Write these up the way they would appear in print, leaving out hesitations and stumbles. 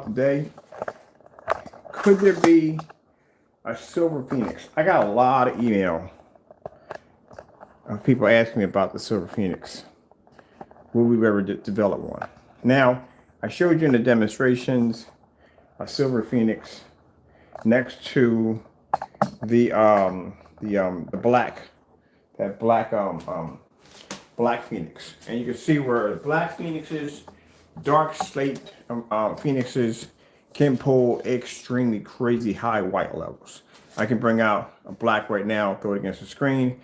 today. Could there be a silver phoenix? I got a lot of email of people asking me about the silver phoenix. Will we ever develop one? Now, I showed you in the demonstrations a silver phoenix next to the black, that black phoenix, and you can see where the black phoenixes, dark slate phoenixes can pull extremely crazy high white levels. I can bring out a black right now, throw it against the screen,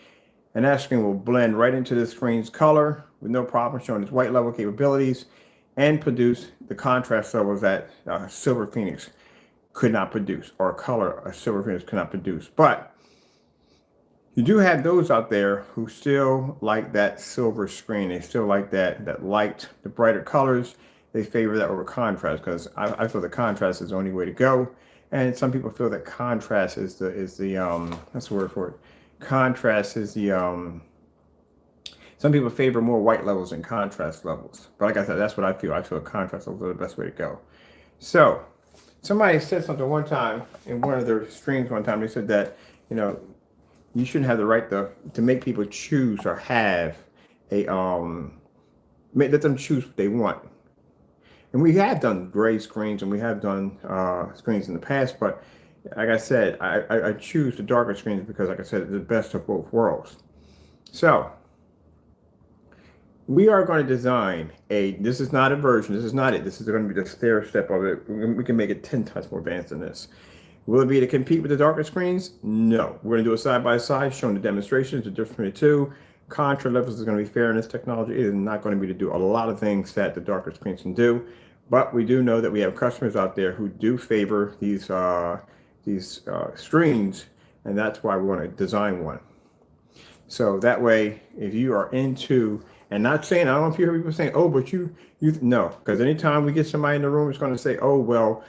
and that screen will blend right into the screen's color with no problem, showing its white level capabilities and produce the contrast levels that silver phoenix could not produce, or color a silver phoenix could not produce. But you do have those out there who still like that silver screen. They still like that light, the brighter colors. They favor that over contrast, because I feel the contrast is the only way to go. And some people feel that contrast is the that's the word for it. Contrast is the some people favor more white levels than contrast levels. But like I said, that's what I feel. I feel contrast levels are the best way to go. So somebody said something one time in one of their streams one time. They said that, you know, you shouldn't have the right to make people choose or have a let them choose what they want. And we have done gray screens and we have done screens in the past, but like I said, I choose the darker screens because, like I said, it's the best of both worlds. So we are going to design this is not a version, this is not it. This is going to be the stair step of it. We can make it 10 times more advanced than this. Will it be to compete with the darker screens? No. We're going to do a side-by-side, showing the demonstrations, the difference between the two. Contrast levels is going to be fair in this technology. It is not going to be to do a lot of things that the darker screens can do. But we do know that we have customers out there who do favor these screens, and that's why we want to design one. So that way, if you are into, and not saying, I don't know if you hear people saying, oh, but you no, because anytime we get somebody in the room, it's going to say, oh, well,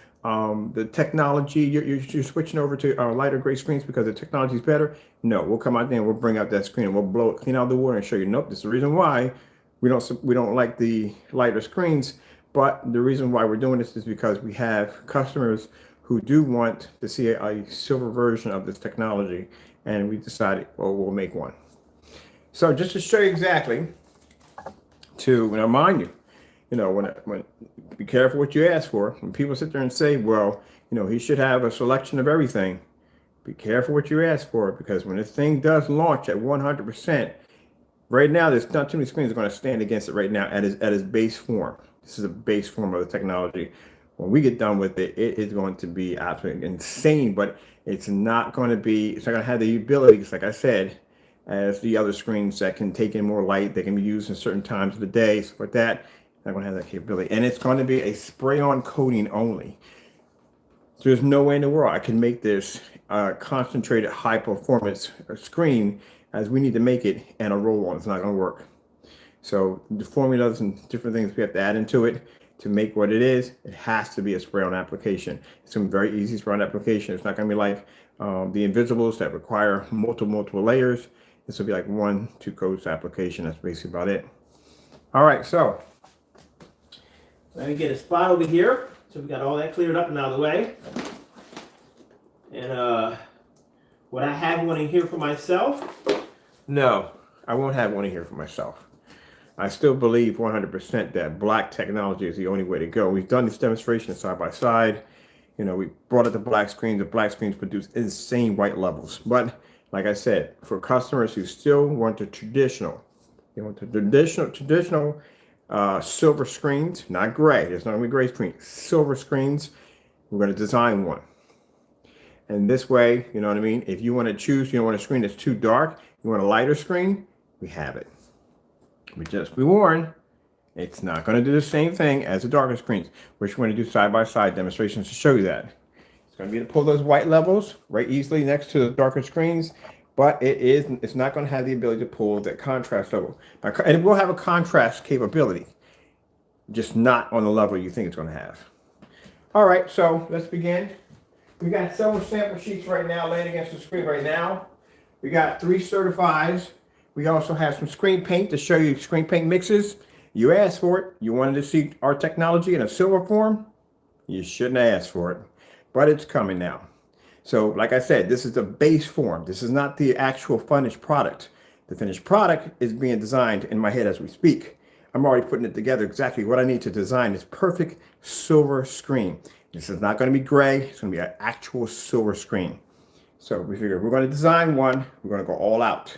the technology, you're switching over to lighter gray screens because the technology is better. No, we'll come out there and we'll bring out that screen and we'll blow it clean out of the water and show you, nope, this is the reason why we don't like the lighter screens. But the reason why we're doing this is because we have customers who do want to see a silver version of this technology, and we decided, well, we'll make one. So just to show you exactly, to mind you, when be careful what you ask for. When people sit there and say, well, he should have a selection of everything, be careful what you ask for, because when this thing does launch at 100%, right now there's not too many screens that are going to stand against it right now at its base form. This is a base form of the technology. When we get done with it, it is going to be absolutely insane, but it's not going to have the abilities, like I said, as the other screens that can take in more light. They can be used in certain times of the day, stuff like that. Not going to have that capability. And it's going to be a spray-on coating only. So there's no way in the world I can make this concentrated high-performance screen as we need to make it and a roll-on. It's not going to work. So the formulas and different things we have to add into it to make what it is, it has to be a spray-on application. It's a very easy spray-on application. It's not going to be like the invisibles that require multiple layers. This will be like 1-2 coats application. That's basically about it. All right, so let me get a spot over here. So we got all that cleared up and out of the way. And would I have one in here for myself? No, I won't have one in here for myself. I still believe 100% that black technology is the only way to go. We've done this demonstration side by side. We brought out the black screens. The black screens produce insane white levels. But like I said, for customers who still want the traditional, traditional silver screens, not gray. There's not going to be gray screens. Silver screens. We're going to design one. And this way, you know what I mean? If you want to choose, you don't want a screen that's too dark, you want a lighter screen, we have it. But just be warned, it's not going to do the same thing as the darker screens, which we're going to do side-by-side demonstrations to show you that. It's going to be to pull those white levels right easily next to the darker screens, but it's not going to have the ability to pull that contrast level. And it will have a contrast capability, just not on the level you think it's going to have. All right, so let's begin. We got several sample sheets right now laying against the screen right now. We got 3 certifies. We also have some screen paint to show you screen paint mixes. You asked for it. You wanted to see our technology in a silver form. You shouldn't ask for it, but it's coming now. So like I said, this is the base form. This is not the actual finished product. The finished product is being designed in my head as we speak. I'm already putting it together exactly what I need to design this perfect silver screen. This is not going to be gray. It's going to be an actual silver screen. So we figured we're going to design one. We're going to go all out.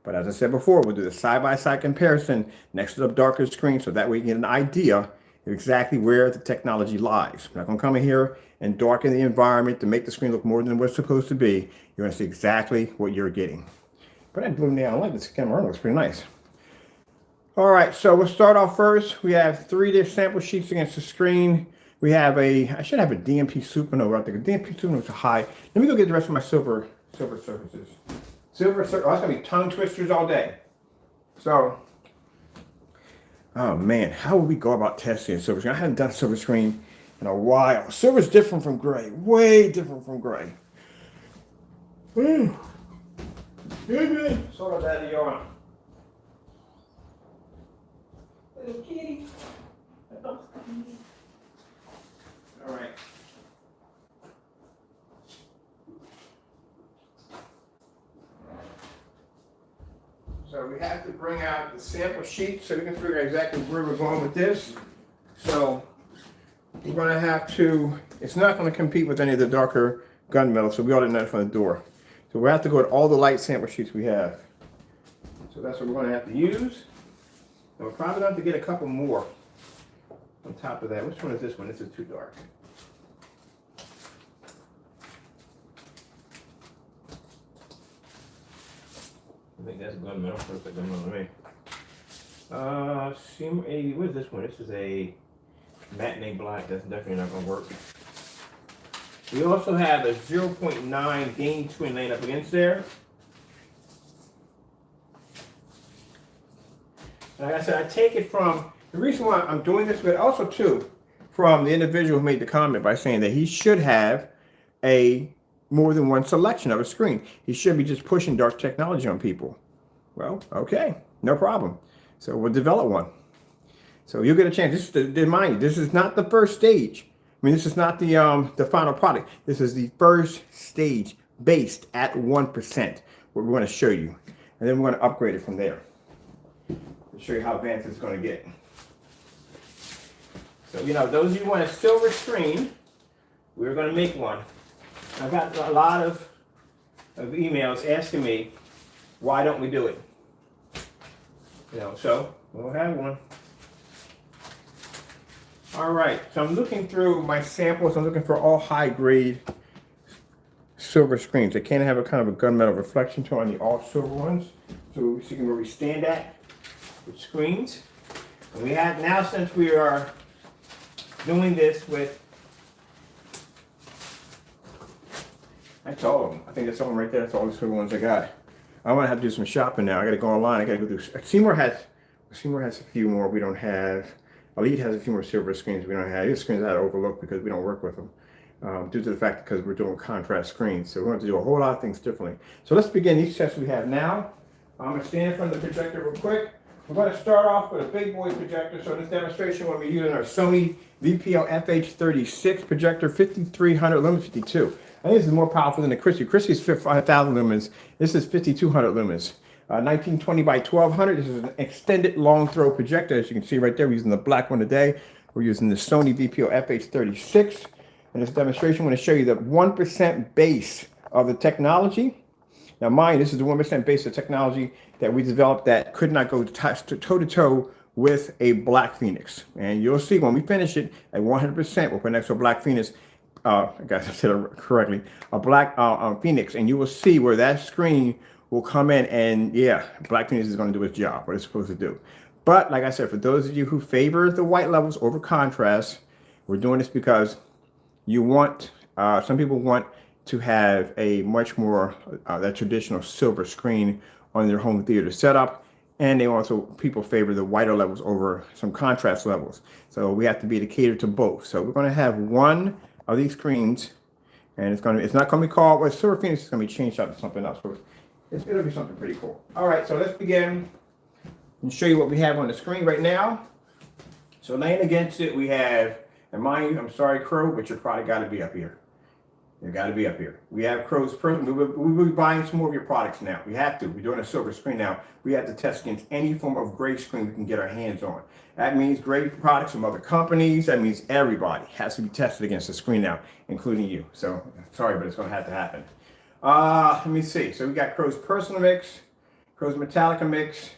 But as I said before, we'll do the side-by-side comparison next to the darker screen so that way you get an idea of exactly where the technology lies. I'm not going to come in here and darken the environment to make the screen look more than what's supposed to be. You're going to see exactly what you're getting. But that blue nail, I like this camera, looks pretty nice. All right, so we'll start off first. We have 3 sample sheets against the screen. We have I should have a DMP supernova. I think a DMP supernova is high. Let me go get the rest of my silver surfaces. Oh, that's gonna be tongue twisters all day. So, oh man, how would we go about testing a silver screen? I haven't done a silver screen in a while. Silver's different from gray, way different from gray. Sort of that yawn. Little kitty. All right. So we have to bring out the sample sheet so we can figure out exactly where we're going with this. So we're going to have to, it's not going to compete with any of the darker gunmetal, so we already know that from the door. So we have to go with all the light sample sheets we have. So that's what we're going to have to use. And we're probably going to have to get a couple more on top of that. Which one is this one? This is too dark. I think that's gunmetal. Looks like gunmetal to me. Seymour 80. What is this one? This is a matinee black. That's definitely not going to work. We also have a 0.9 gain twin laying up against there. Like I said, I take it from the reason why I'm doing this, but also too from the individual who made the comment by saying that he should have more than one selection of a screen. He should be just pushing dark technology on people. Well, okay, no problem. So we'll develop one. So you'll get a chance. This is mind you, this is not the first stage. I mean, this is not the final product. This is the first stage based at 1%. What we're going to show you, and then we're going to upgrade it from there. I'll show you how advanced it's going to get. So those of you who want a silver screen, we're going to make one. I've got a lot of emails asking me, why don't we do it? So we'll have one. All right, so I'm looking through my samples. I'm looking for all high-grade silver screens. They can't have a kind of a gunmetal reflection to on the all silver ones. So we see where we stand at with screens. And we have now, since we are doing this with, that's all of them. I think that's all of them right there. That's all the silver ones I got. I'm gonna have to do some shopping now. I gotta go online. I gotta go through. Seymour has a few more we don't have. Elite has a few more silver screens we don't have. These screens I overlook because we don't work with them due to the fact because we're doing contrast screens. So we're going to do a whole lot of things differently. So let's begin each test we have now. I'm going to stand in front of the projector real quick. We're going to start off with a big boy projector. So in this demonstration, we're going to be using our Sony VPL FH36 projector, 5300 lumen 52. I think this is more powerful than the Christie. Christie's 5,000 lumens. This is 5,200 lumens. 1920 by 1200. This is an extended long throw projector. As you can see right there, we're using the black one today. We're using the Sony VPL FH36. In this demonstration, I'm going to show you the 1% base of the technology. Now, mind, this is the 1% base of technology that we developed that could not go toe-to-toe with a Black Phoenix. And you'll see when we finish it at 100%, we'll put next to a Black Phoenix. I guess I said it correctly. A Black Phoenix, and you will see where that screen will come in, and yeah, Black Phoenix is going to do its job, what it's supposed to do. But like I said, for those of you who favor the white levels over contrast, we're doing this because you want, some people want to have a much more, that traditional silver screen on their home theater setup. And they also, people favor the whiter levels over some contrast levels. So we have to be to cater to both. So we're going to have one of these screens, and it's not going to be called, well, Silver Phoenix is going to be changed out to something else. It'll be something pretty cool. All right, so let's begin and show you what we have on the screen right now. So laying against it, we have And mind you, I'm sorry, Crow, but your product got to be up here. You got to be up here. We have Crow's person. We'll be buying some more of your products now. We have to. We're doing a silver screen now. We have to test against any form of gray screen we can get our hands on. That means gray products from other companies. That means everybody has to be tested against the screen now, including you. So sorry, but it's going to have to happen. Let me see. So we got Crow's personal mix, Crow's Metallica mix.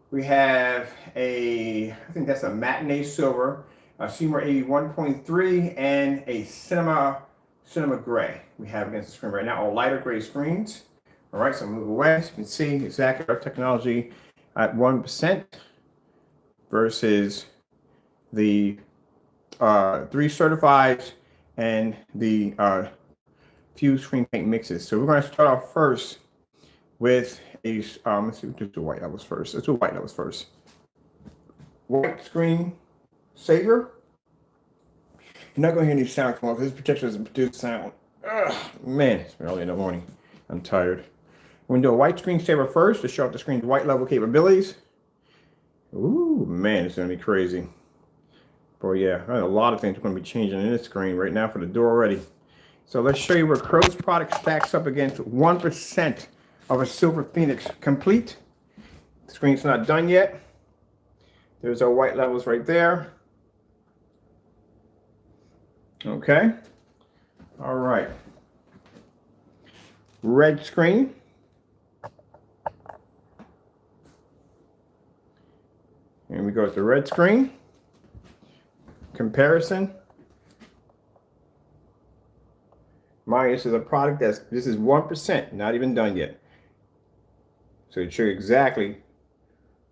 We have I think that's a matinee silver, a Seymour 81.3, and a cinema gray we have against the screen right now, all lighter gray screens. All right, so move away. So you can see exactly our technology at 1% versus the 3 certifieds and the few screen paint mixes. So we're going to start off first with a, let's see, let's do white levels first. Let's do white levels first. White screen saver. You're not going to hear any sound come off. This protector doesn't produce sound. Ugh, man, it's early in the morning. I'm tired. We're going to do a white screen saver first to show off the screen's white level capabilities. Ooh, man, it's going to be crazy. Boy, yeah, a lot of things are going to be changing in this screen right now for the door already. So let's show you where Crow's product stacks up against 1% of a Silver Phoenix complete. The screen's not done yet. There's our white levels right there. Okay. All right. Red screen. And we go with the red screen. Comparison. This is a product this is 1%, not even done yet. So to show you exactly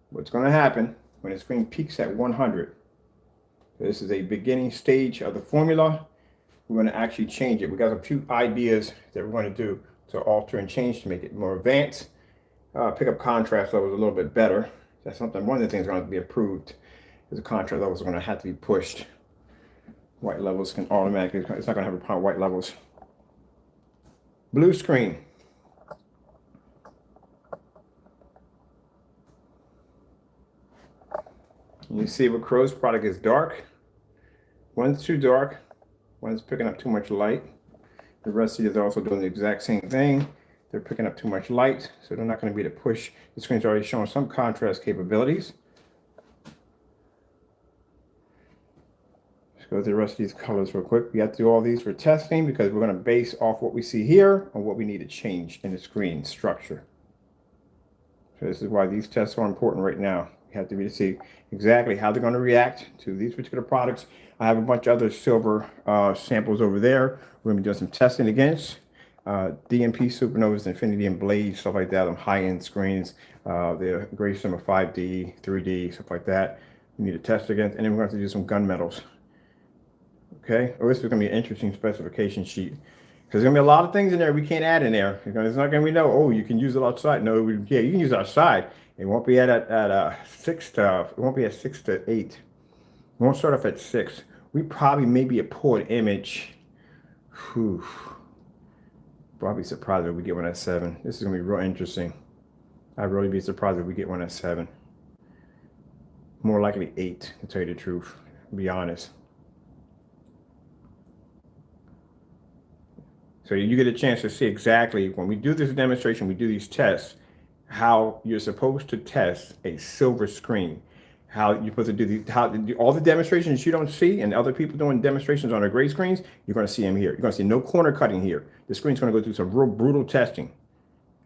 what's going to happen when the screen peaks at 100. So this is a beginning stage of the formula. We're going to actually change it. We got a few ideas that we're going to do to alter and change to make it more advanced. Pick up contrast levels a little bit better. That's something. One of the things going to be approved is the contrast levels are going to have to be pushed. White levels can automatically. It's not going to have a problem with white levels. Blue screen. You see what Crow's product is dark. One's too dark. One's picking up too much light. The rest of these are also doing the exact same thing. They're picking up too much light, so they're not going to be able to push. The screen's already showing some contrast capabilities. Let's go through the rest of these colors real quick. We have to do all these for testing because we're going to base off what we see here on what we need to change in the screen structure. So this is why these tests are important right now. We have to be to see exactly how they're going to react to these particular products. I have a bunch of other silver samples over there. We're going to be doing some testing against DMP Supernovas, Infinity and Blaze, stuff like that, on high-end screens. The Gray Cinema 5D, 3D, stuff like that. We need to test against, and then we're going to have to do some gunmetals. Okay, this is going to be an interesting specification sheet. Because there's going to be a lot of things in there we can't add in there. It's not going to be you can use it outside. No, yeah, you can use it outside. It won't be at 6 to, it won't be at 6 to 8. It won't start off at 6. We probably maybe a poured image. Whew. Probably surprised if we get one at 7. This is going to be real interesting. I'd really be surprised if we get one at 7. More likely 8, to tell you the truth, to be honest. So you get a chance to see exactly, when we do this demonstration, we do these tests, how you're supposed to test a silver screen. How you're supposed to do all the demonstrations you don't see, and other people doing demonstrations on their gray screens, you're going to see them here. You're going to see no corner cutting here. The screen's going to go through some real brutal testing.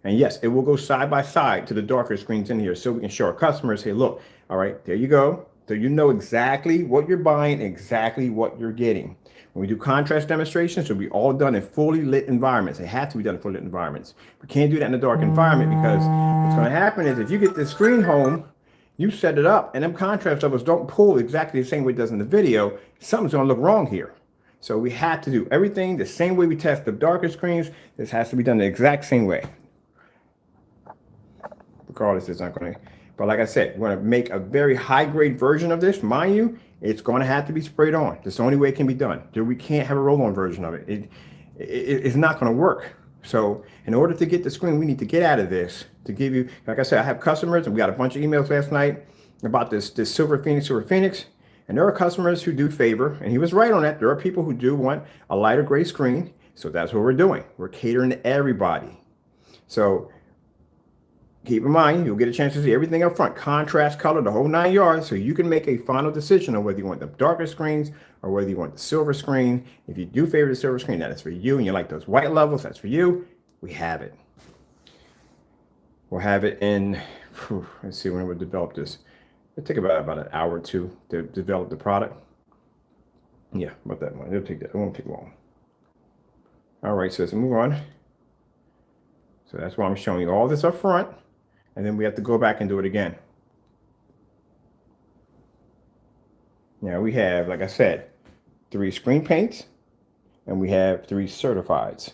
And yes, it will go side by side to the darker screens in here, so we can show our customers, hey, look, all right, there you go. So you know exactly what you're buying, exactly what you're getting. When we do contrast demonstrations, it'll be all done in fully lit environments. They have to be done in fully lit environments. We can't do that in a dark environment, because what's going to happen is if you get the screen home, you set it up, and them contrast levels don't pull exactly the same way it does in the video, something's going to look wrong here. So we have to do everything the same way we test the darker screens. This has to be done the exact same way. Regardless, it's not going to. But like I said, we're going to make a very high-grade version of this. Mind you, it's going to have to be sprayed on. That's the only way it can be done. We can't have a roll-on version of it. It's not going to work. So in order to get the screen, we need to get out of this to give you, like I said, I have customers, and we got a bunch of emails last night about this Silver Phoenix, And there are customers who do favor, and he was right on that. There are people who do want a lighter gray screen. So that's what we're doing. We're catering to everybody. So keep in mind, you'll get a chance to see everything up front, contrast, color, the whole 9 yards, so you can make a final decision on whether you want the darker screens or whether you want the silver screen. If you do favor the silver screen, that is for you, and you like those white levels, that's for you. We have it. We'll have it in, let's see when we'll develop this. It'll take about an hour or two to develop the product. Yeah, about that one. It'll take that. It won't take long. All right, so let's move on. So that's why I'm showing you all this up front, and then we have to go back and do it again. Now we have, like I said, 3 screen paints, and we have 3 certifieds.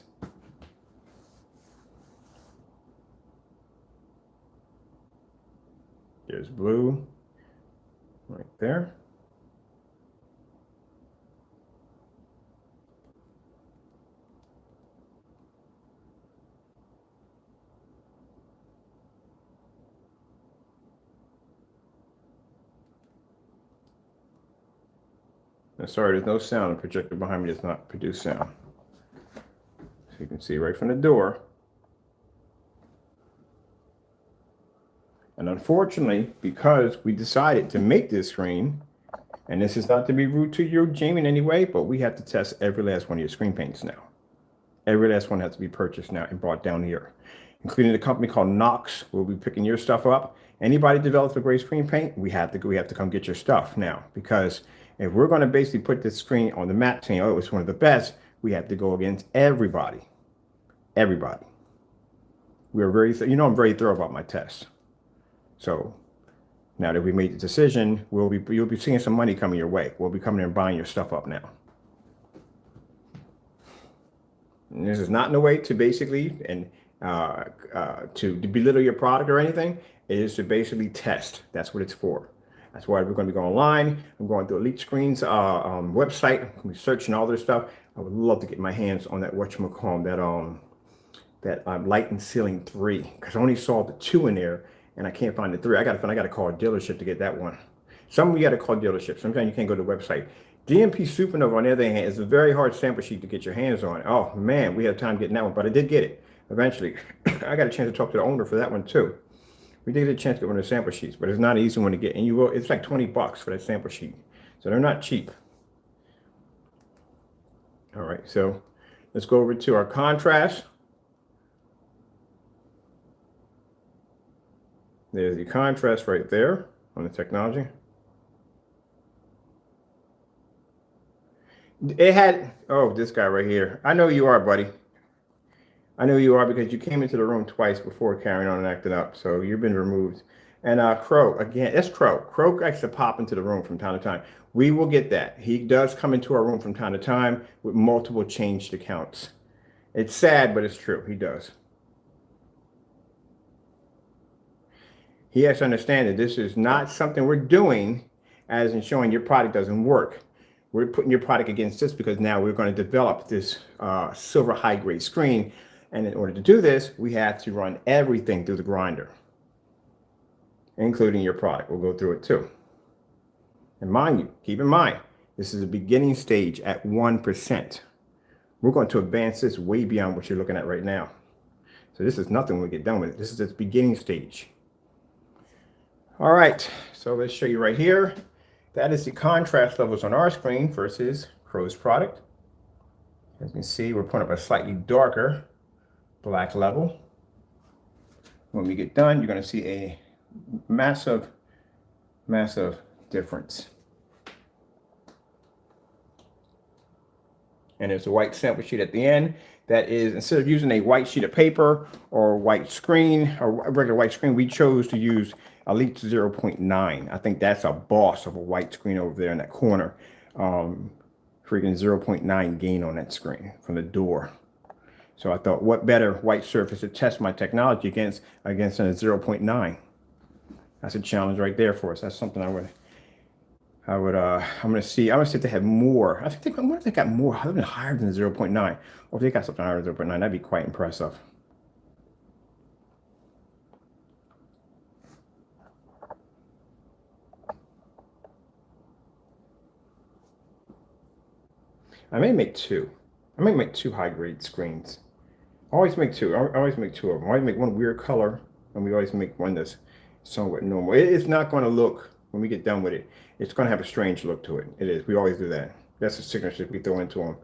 There's blue right there. Sorry, there's no sound. The projector behind me does not produce sound. So you can see right from the door. And unfortunately, because we decided to make this screen, and this is not to be rude to you, Jamie, in any way, but we have to test every last one of your screen paints now. Every last one has to be purchased now and brought down here, including the company called Knox. We'll be picking your stuff up. Anybody develops a great screen paint, we have to come get your stuff now, because if we're going to basically put this screen on the map saying, oh, it's one of the best, we have to go against everybody. Everybody. We're very, I'm very thorough about my tests. So now that we made the decision, you'll be seeing some money coming your way. We'll be coming and buying your stuff up now. And this is not in a way to basically to belittle your product or anything. It is to basically test. That's what it's for. That's why we're going to be going online. I'm going to Elite Screens website. I'm going to be searching all this stuff. I would love to get my hands on that whatchamacallit, that light and ceiling 3, because I only saw the 2 in there, and I can't find the 3. I got to call a dealership to get that one. Some of you got to call dealerships. Sometimes you can't go to the website. DMP Supernova, on the other hand, is a very hard sample sheet to get your hands on. Oh man, we had time getting that one, but I did get it eventually. I got a chance to talk to the owner for that one too. We did get a chance to get one of the sample sheets, but it's not an easy one to get, and it's like $20 for that sample sheet, so they're not cheap. All right, so let's go over to our contrast. There's the contrast right there on the technology. It had, oh, this guy right here. I know you are, buddy. I know you are because you came into the room twice before carrying on and acting up. So you've been removed. And Crow, again, that's Crow. Crow likes to pop into the room from time to time. We will get that. He does come into our room from time to time with multiple changed accounts. It's sad, but it's true. He does. He has to understand that this is not something we're doing as in showing your product doesn't work. We're putting your product against this because now we're going to develop this silver high-grade screen. And in order to do this, we have to run everything through the grinder, including your product. We'll go through it too. And mind you, keep in mind, this is a beginning stage at 1%. We're going to advance this way beyond what you're looking at right now. So this is nothing when we get done with it. This is its beginning stage. All right, so let's show you right here. That is the contrast levels on our screen versus Crow's product. As you can see, we're putting up a slightly darker black level. When we get done, you're going to see a massive, massive difference. And there's a white sample sheet at the end. That is, instead of using a white sheet of paper or a white screen or a regular white screen, we chose to use Elite 0.9. I think that's a boss of a white screen over there in that corner. Freaking 0.9 gain on that screen from the door. So I thought, what better white surface to test my technology against a 0.9? That's a challenge right there for us. That's something I'm gonna see if they have more. I think what if they got more higher than 0.9, or if they got something higher than 0.9, that'd be quite impressive. I may make two. I may make two high grade screens. I always make two. I always make two of them. I always make one weird color, and we always make one that's somewhat normal. It's not going to look, when we get done with it, it's going to have a strange look to it. It is. We always do that. That's the signature we throw into them.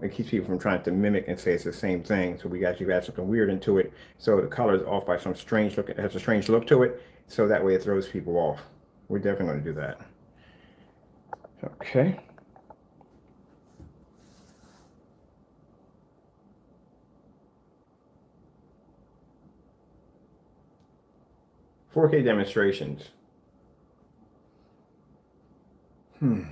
It keeps people from trying to mimic and say it's the same thing. So we actually add something weird into it. So the color is off by some strange look. It has a strange look to it. So that way it throws people off. We're definitely going to do that. Okay. $4K demonstrations. I'm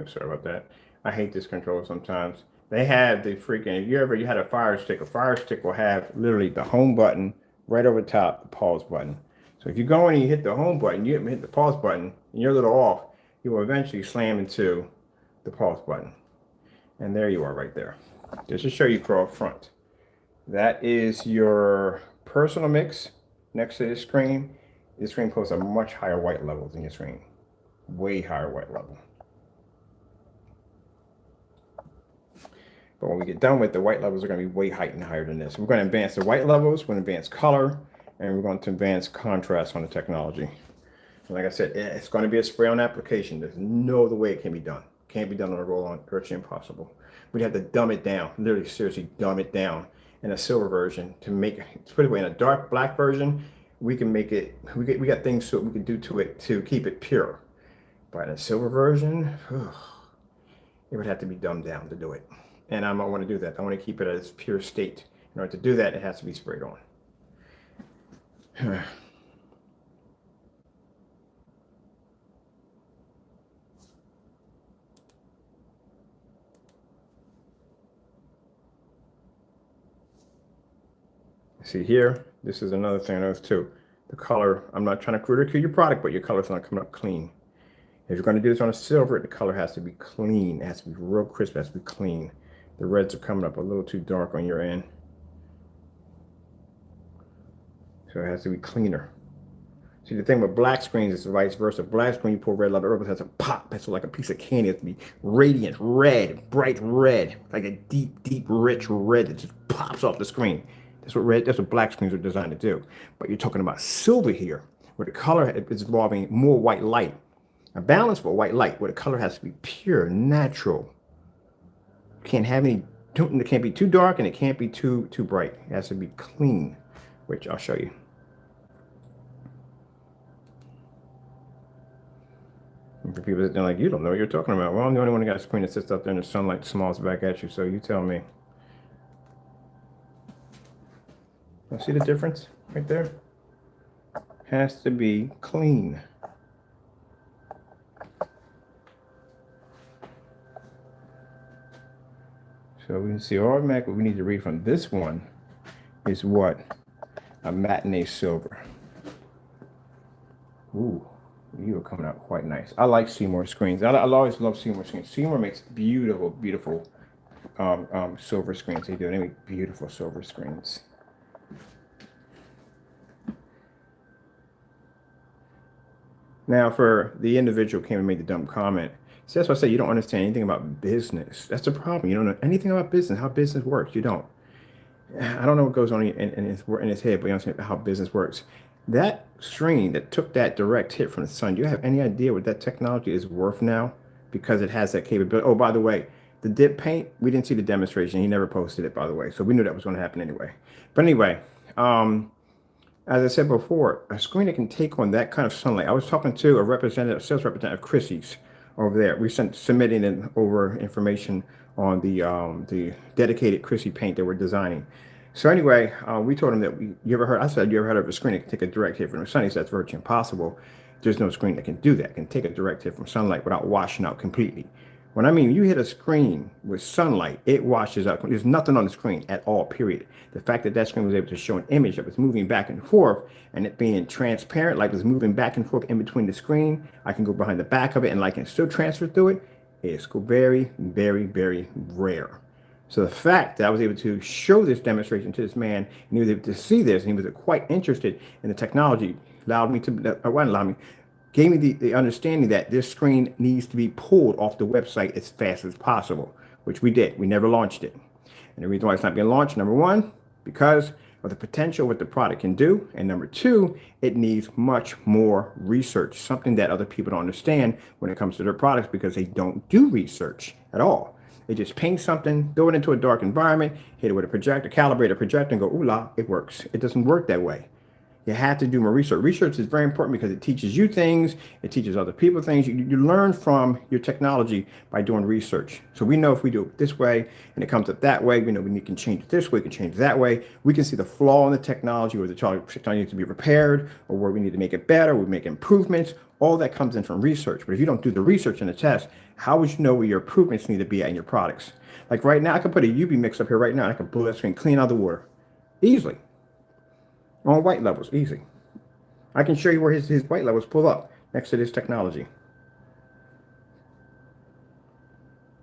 sorry about that. I hate this controller sometimes. They have the freaking, if you had a Fire Stick will have literally the home button right over top, the pause button. So if you go in and you hit the home button, you hit the pause button, and you're a little off, you will eventually slam into the pause button. And there you are right there. Just to show you up front. That is your personal mix next to this screen. This screen posts a much higher white level than your screen. Way higher white level. But when we get done with, the white levels are going to be way higher than this. We're going to advance the white levels, we're going to advance color, and we're going to advance contrast on the technology. And like I said, it's going to be a spray-on application. There's no other way it can be done. Can't be done on a roll-on, virtually impossible. We'd have to dumb it down, literally seriously dumb it down in a silver version to make it, to put it away in a dark black version. We can make it, we got things so we can do to it to keep it pure. But in a silver version, it would have to be dumbed down to do it. And I don't want to do that. I want to keep it at its pure state. In order to do that, it has to be sprayed on. See here, this is another thing I noticed too. The color, I'm not trying to ridicule your product, but your color's not coming up clean. If you're going to do this on a silver, the color has to be clean. It has to be real crisp. It has to be clean. The reds are coming up a little too dark on your end. So it has to be cleaner. See, the thing with black screens is vice versa. Black screen, you pour red light, it has a pop. It's like a piece of candy. It has to be radiant red, bright red, like a deep, deep, rich red that just pops off the screen. That's what black screens are designed to do. But you're talking about silver here, where the color is involving more white light. A balanced but white light, where the color has to be pure, natural. Can't have any, it can't be too dark and it can't be too bright. It has to be clean, which I'll show you. And for people that are like, you don't know what you're talking about. Well, I'm the only one that got a screen that sits up there in the sunlight, smiles back at you, so you tell me. You see the difference right there? Has to be clean. So we can see automatically what we need to read from this one is what? A matinee silver. Ooh, you are coming out quite nice. I like Seymour screens. I'll always love Seymour screens. Seymour makes beautiful, beautiful silver screens. They do. They make beautiful silver screens. Now, for the individual who came and made the dumb comment, see, that's why I say you don't understand anything about business. That's the problem. You don't know anything about business, how business works. You don't. I don't know what goes on in his head, but you understand how business works. That screen that took that direct hit from the sun, do you have any idea what that technology is worth now? Because it has that capability. Oh, by the way, the dip paint, we didn't see the demonstration. He never posted it, by the way. So we knew that was going to happen anyway. But anyway, as I said before, a screen that can take on that kind of sunlight. I was talking to a sales representative, Chrissy's, over there. We submitting in over information on the dedicated Chrissy paint that we're designing. So anyway, we told him that I said, you ever heard of a screen that can take a direct hit from the sun? He said, that's virtually impossible. There's no screen that can do that, can take a direct hit from sunlight without washing out completely. When I mean you hit a screen with sunlight, it washes up. There's nothing on the screen at all, period. The fact that that screen was able to show an image that was moving back and forth and it being transparent, like it was moving back and forth in between the screen, I can go behind the back of it and like it still transfer through it, is very, very, very rare. So the fact that I was able to show this demonstration to this man and he was able to see this and he was quite interested in the technology allowed me to, gave me the understanding that this screen needs to be pulled off the website as fast as possible, which we did. We never launched it. And the reason why it's not being launched, number one, because of the potential what the product can do. And number two, it needs much more research, something that other people don't understand when it comes to their products because they don't do research at all. They just paint something, throw it into a dark environment, hit it with a projector, calibrate a projector, and go, ooh la, it works. It doesn't work that way. You have to do more research. Research is very important because it teaches you things. It teaches other people things. You learn from your technology by doing research. So we know if we do it this way and it comes up that way, we know we can change it this way, we can change it that way. We can see the flaw in the technology or the technology needs to be repaired or where we need to make it better, we make improvements. All that comes in from research. But if you don't do the research and the test, how would you know where your improvements need to be at in your products? Like right now, I can put a UV mix up here right now. And I can blow that screen clean out of the water easily. On white levels, easy. I can show you where his white levels pull up next to this technology.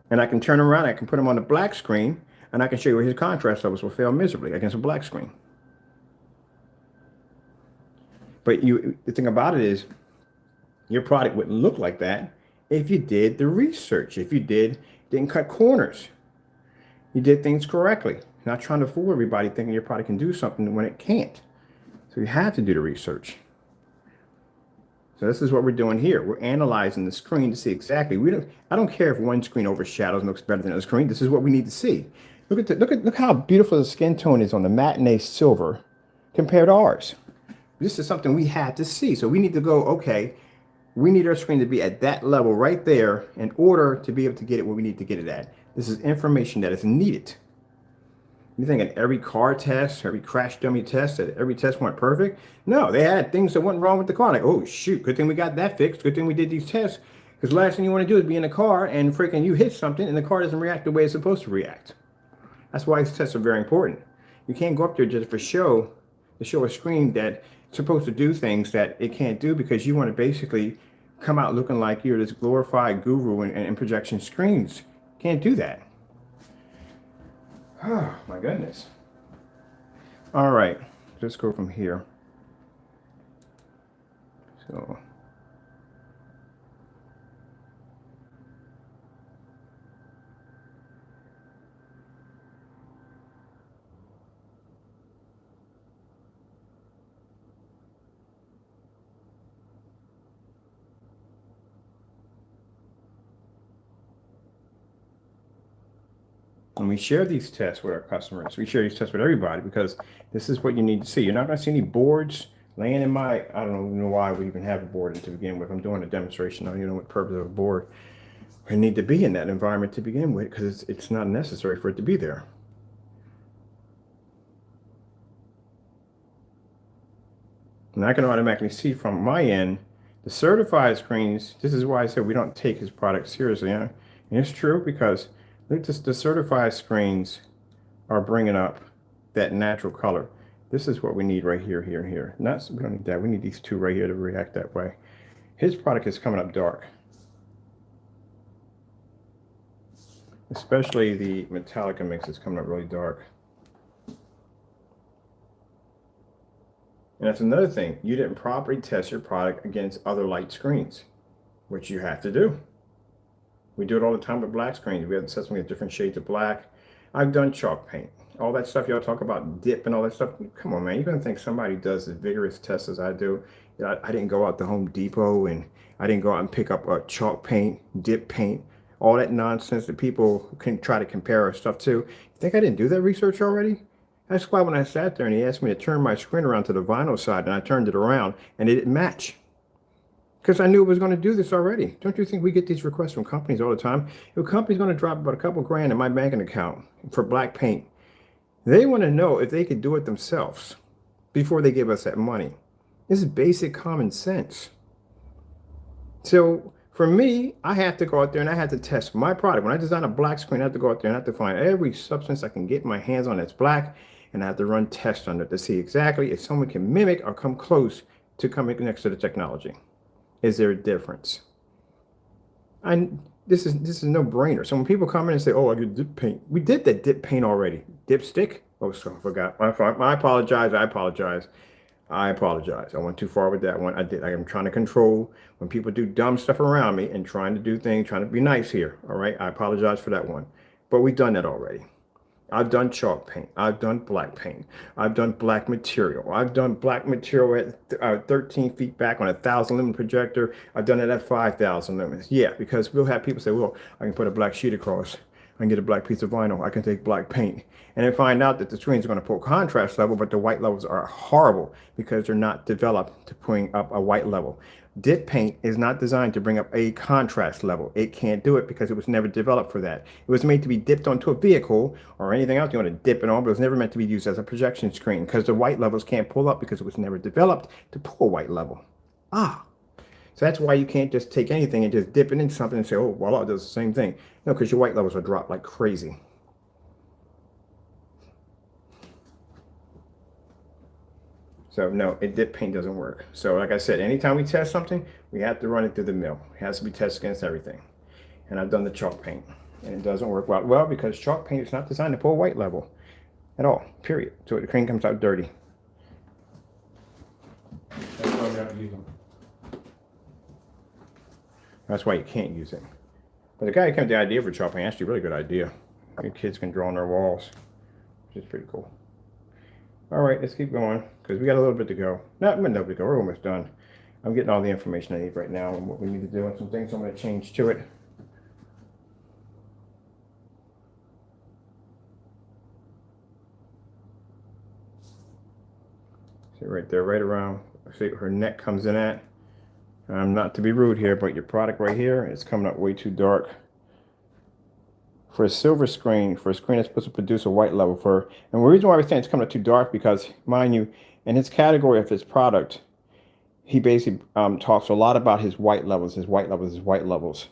And I can turn them around, I can put them on the black screen, and I can show you where his contrast levels will fail miserably against a black screen. But the thing about it is, your product wouldn't look like that if you did the research, if you didn't cut corners. You did things correctly. Not trying to fool everybody thinking your product can do something when it can't. So you have to do the research. So this is what we're doing here. We're analyzing the screen to see exactly. I don't care if one screen overshadows and looks better than the other screen. This is what we need to see. Look how beautiful the skin tone is on the matinee silver compared to ours. This is something we had to see. So we need to go, okay, we need our screen to be at that level right there in order to be able to get it where we need to get it at. This is information that is needed. You think in every car test, every crash dummy test, that every test went perfect? No, they had things that went wrong with the car. Like, oh shoot, good thing we got that fixed. Good thing we did these tests. Because the last thing you want to do is be in a car and freaking you hit something and the car doesn't react the way it's supposed to react. That's why these tests are very important. You can't go up there just for show, to show a screen that's supposed to do things that it can't do because you want to basically come out looking like you're this glorified guru in projection screens. Can't do that. Oh, my goodness. All right, let's go from here. So, and we share these tests with our customers. We share these tests with everybody because this is what you need to see. You're not going to see any boards laying in my, I don't even know why we even have a board to begin with. I'm doing a demonstration. I don't even know what the purpose of a board. I need to be in that environment to begin with because it's not necessary for it to be there. And I can automatically see from my end, the certified screens, this is why I said we don't take his product seriously. Huh? And it's true because look, the certified screens are bringing up that natural color. This is what we need right here, here, and here. We don't need that. We need these two right here to react that way. His product is coming up dark. Especially the Metallica mix is coming up really dark. And that's another thing. You didn't properly test your product against other light screens, which you have to do. We do it all the time with black screens. We have to test them with different shades of black. I've done chalk paint. All that stuff y'all talk about, dip and all that stuff. Come on, man. You're going to think somebody does as vigorous tests as I do. You know, I didn't go out to Home Depot and I didn't go out and pick up a chalk paint, dip paint, all that nonsense that people can try to compare our stuff to. You think I didn't do that research already? That's why when I sat there and he asked me to turn my screen around to the vinyl side and I turned it around and it didn't match. Because I knew it was going to do this already. Don't you think we get these requests from companies all the time? If a company's going to drop about a couple grand in my banking account for black paint, they want to know if they could do it themselves before they give us that money. This is basic common sense. So For me, I have to go out there and I have to test my product. When I design a black screen, I have to go out there and I have to find every substance I can get my hands on that's black, and I have to run tests on it to see exactly if someone can mimic or come close to coming next to the technology. Is there a difference? This is no brainer. So when people come in and say, "Oh, I get dip paint," we did that dip paint already. Dipstick? Oh, so I forgot. I apologize. I apologize. I apologize. I went too far with that one. I did. I am trying to control when people do dumb stuff around me and trying to do things, trying to be nice here. All right. I apologize for that one. But we've done that already. I've done chalk paint. I've done black paint. I've done black material. I've done black material at 13 feet back on a 1,000 lumen projector. I've done it at 5,000 lumens. Yeah, because we'll have people say, well, I can put a black sheet across. I can get a black piece of vinyl. I can take black paint. And then find out that the screens are going to pull contrast level, but the white levels are horrible because they're not developed to bring up a white level. Dip paint is not designed to bring up a contrast level. It can't do it because it was never developed for that. It was made to be dipped onto a vehicle or anything else you want to dip it on, but it was never meant to be used as a projection screen because the white levels can't pull up because it was never developed to pull a white level. So that's why you can't just take anything and just dip it into something and say, oh, voila, it does the same thing. No, because your white levels will drop like crazy. So no, dip paint doesn't work. So like I said, anytime we test something, we have to run it through the mill. It has to be tested against everything. And I've done the chalk paint, and it doesn't work well because chalk paint is not designed to pull white level at all, period. So the screen comes out dirty. That's why we have to use them. That's why you can't use it. But the guy who came up with the idea for chalk paint, actually a really good idea. Your kids can draw on their walls, which is pretty cool. All right, let's keep going because we got a little bit to go. Not a little bit to go. We're almost done. I'm getting all the information I need right now and what we need to do and some things I'm going to change to it. See right there, right around. See her neck comes in at. Not to be rude here, but your product right here is coming up way too dark. For a silver screen, for a screen that's supposed to produce a white level for, and the reason why we're saying it's coming up too dark because, mind you, in his category of his product, he basically talks a lot about his white levels, his white levels, his white levels.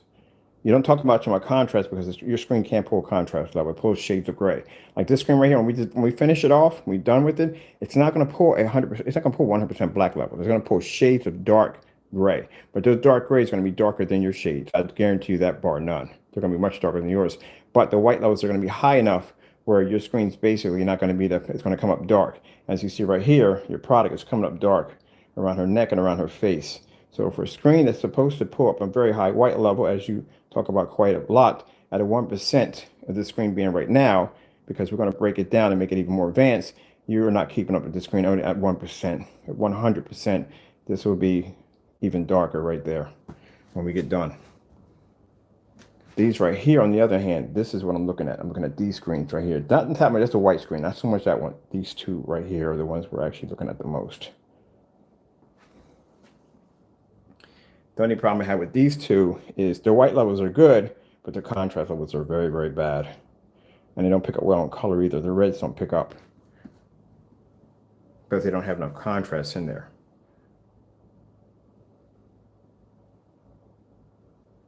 You don't talk about contrast because your screen can't pull contrast level. It pulls shades of gray. Like this screen right here, when we finish it off, we're done with it, it's not going to pull 100%, it's not going to pull 100% black level. It's going to pull shades of dark gray. But those dark grays are going to be darker than your shades. I guarantee you that, bar none. They're going to be much darker than yours. But the white levels are going to be high enough where your screen's basically not going to be it's going to come up dark. As you see right here, your product is coming up dark around her neck and around her face. So for a screen that's supposed to pull up a very high white level, as you talk about quite a lot, at a 1% of the screen being right now, because we're going to break it down and make it even more advanced, you're not keeping up with the screen only at 1%. At 100%, this will be even darker right there when we get done. These right here, on the other hand, this is what I'm looking at. I'm looking at these screens right here. Not in top, that's a white screen. Not so much that one. These two right here are the ones we're actually looking at the most. The only problem I have with these two is the white levels are good, but the contrast levels are very, very bad. And they don't pick up well on color either. The reds don't pick up because they don't have enough contrast in there.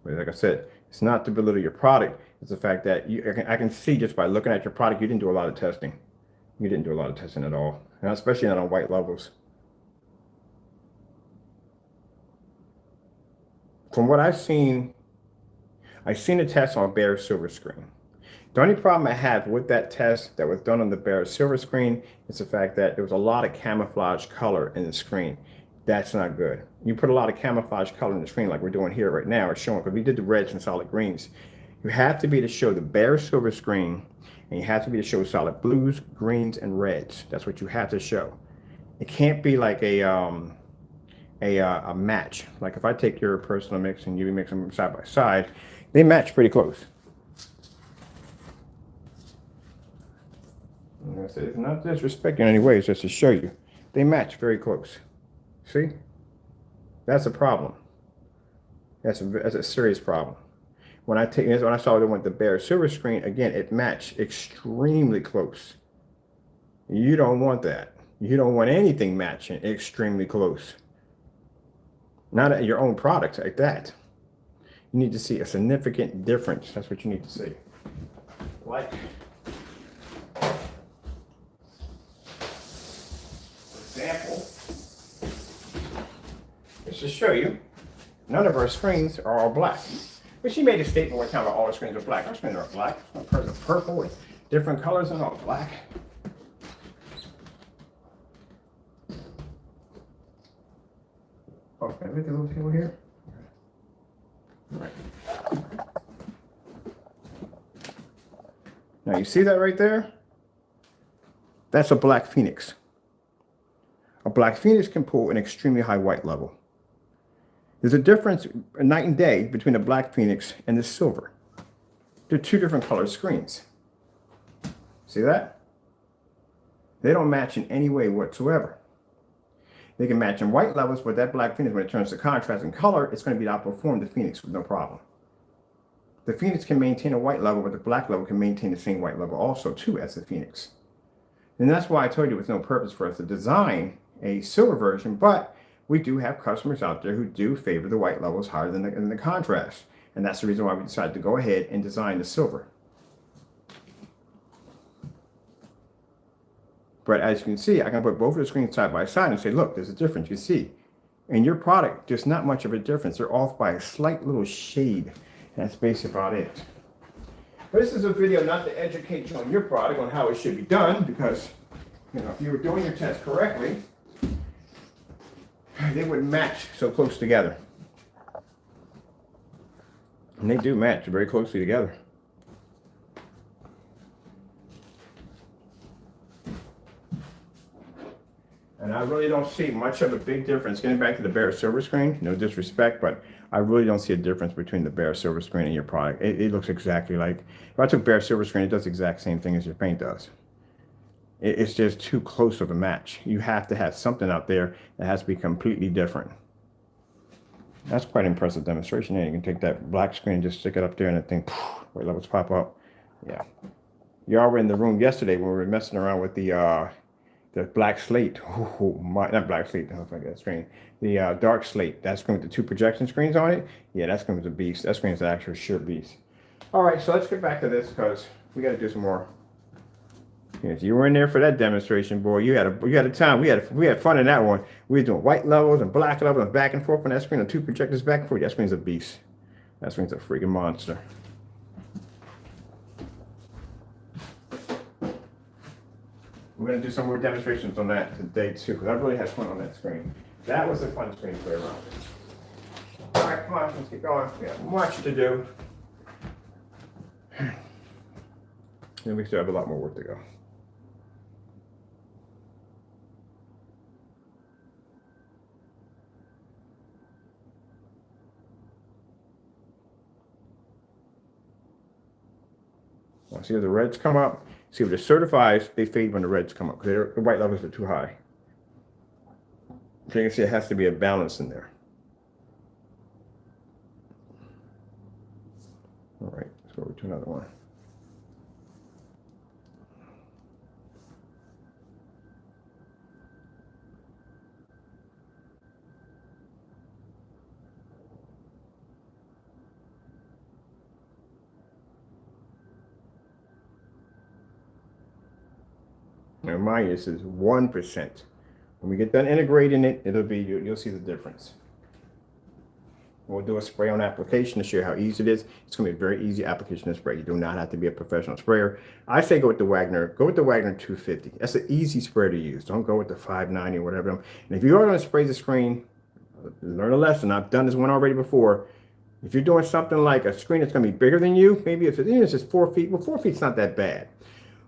But like I said, it's not to belittle your product. It's the fact that I can see just by looking at your product, you didn't do a lot of testing. You didn't do a lot of testing at all, and especially not on white levels. From what I've seen a test on a bare silver screen. The only problem I have with that test that was done on the bare silver screen is the fact that there was a lot of camouflage color in the screen. That's not good. You put a lot of camouflage color in the screen like we're doing here right now. It's showing, because we did the reds and solid greens. You have to be to show the bare silver screen, and you have to be to show solid blues, greens, and reds. That's what you have to show. It can't be like a match. Like if I take your personal mix and you mix them side by side, they match pretty close. And I said, it's not disrespecting in any way, it's just to show you. They match very close. See? That's a problem. That's a serious problem. When I saw the one with the bare silver screen, again, it matched extremely close. You don't want that. You don't want anything matching extremely close. Not at your own product like that. You need to see a significant difference. That's what you need to see. Like, for example, let's just show you, none of our screens are all black. But she made a statement one time about all the screens are black. Our screens are black. Some are purple with different colors and all black. Oh, can I make the little table here? All right. Now you see that right there? That's a black Phoenix. A black Phoenix can pull an extremely high white level. There's a difference, a night and day, between the black Phoenix and the silver. They're two different color screens. See that? They don't match in any way whatsoever. They can match in white levels, but that black Phoenix, when it turns to contrast and color, it's going to be outperform the Phoenix with no problem. The Phoenix can maintain a white level, but the black level can maintain the same white level also, too, as the Phoenix. And that's why I told you it's no purpose for us to design a silver version, but we do have customers out there who do favor the white levels higher than the contrast. And that's the reason why we decided to go ahead and design the silver. But as you can see, I can put both of the screens side by side and say, look, there's a difference. You see, in your product, there's not much of a difference. They're off by a slight little shade. That's basically about it. But this is a video not to educate you on your product on how it should be done, because if you were doing your test correctly, they would match so close together. And they do match very closely together. And I really don't see much of a big difference. Getting back to the bare silver screen, no disrespect, but I really don't see a difference between the bare silver screen and your product. It looks exactly like, if I took bare silver screen, it does the exact same thing as your paint does. It's just too close of a match. You have to have something out there that has to be completely different. That's quite an impressive demonstration. And you can take that black screen and just stick it up there and that thing, white levels pop up. Yeah. Y'all were in the room yesterday when we were messing around with the black slate. Not black slate, I don't think that screen. The dark slate. That screen with the two projection screens on it. Yeah, that screen was a beast. That screen is an actual sheer beast. All right, so let's get back to this because we got to do some more. Yes, you were in there for that demonstration, boy. You had a time. We had fun in that one. We were doing white levels and black levels and back and forth on that screen, and two projectors back and forth. That screen's a beast. That screen's a freaking monster. We're going to do some more demonstrations on that today, too, because I really had fun on that screen. That was a fun screen to play around with. All right, come on, let's get going. We have much to do. And we still have a lot more work to go. Now, see if the reds come up. See, if they're certified, they fade when the reds come up because the white levels are too high. So you can see it has to be a balance in there. All right, let's go over to another one. Now, mind you, this is 1%. When we get done integrating it, it'll be, you'll see the difference. We'll do a spray on application to show you how easy it is. It's going to be a very easy application to spray. You do not have to be a professional sprayer. I say go with the Wagner. Go with the Wagner 250. That's an easy sprayer to use. Don't go with the 590 or whatever. And if you are going to spray the screen, learn a lesson. I've done this one already before. If you're doing something like a screen that's going to be bigger than you, maybe if it's just 4 feet, well, 4 feet's not that bad.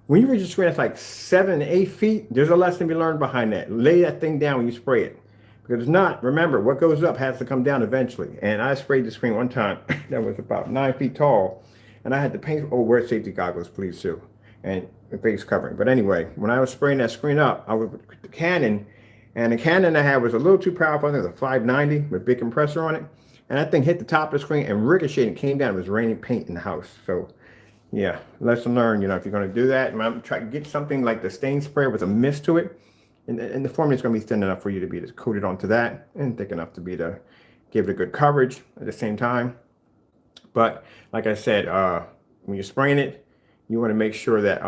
When you reach a screen that's like 7, 8 feet, there's a lesson to be learned behind that. Lay that thing down when you spray it. Because if not, remember, what goes up has to come down eventually. And I sprayed the screen one time that was about 9 feet tall. And I had to paint, wear safety goggles, please, too. And a face covering. But anyway, when I was spraying that screen up, I was with the Canon. And the Canon I had was a little too powerful. I think it was a 590 with big compressor on it. And that thing hit the top of the screen and ricocheted and came down. It was raining paint in the house. So yeah, lesson learned. If you're going to do that, I'm trying to get something like the stain sprayer with a mist to it. And the formula is going to be thin enough for you to be coated onto that and thick enough to be to give it a good coverage at the same time. But like I said, when you're spraying it, you want to make sure that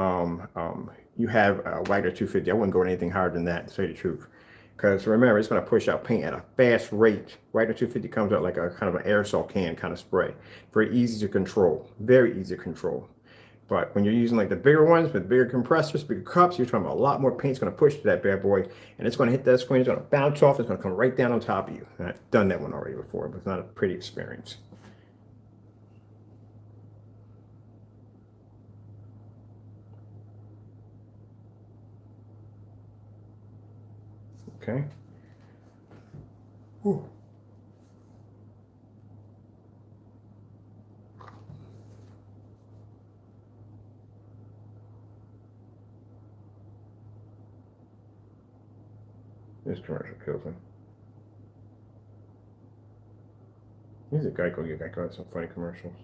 you have a Wagner 250. I wouldn't go anything higher than that, to say the truth. Because remember, it's going to push out paint at a fast rate. Wagner 250 comes out like a kind of an aerosol can kind of spray. Very easy to control. Very easy to control. But when you're using like the bigger ones with bigger compressors, bigger cups, you're talking about a lot more paint's going to push to that bad boy, and it's going to hit that screen. It's going to bounce off. It's going to come right down on top of you. And I've done that one already before, but it's not a pretty experience. Okay. Whew. This commercial kills me. He's a Geico. Yeah, Geico has some funny commercials.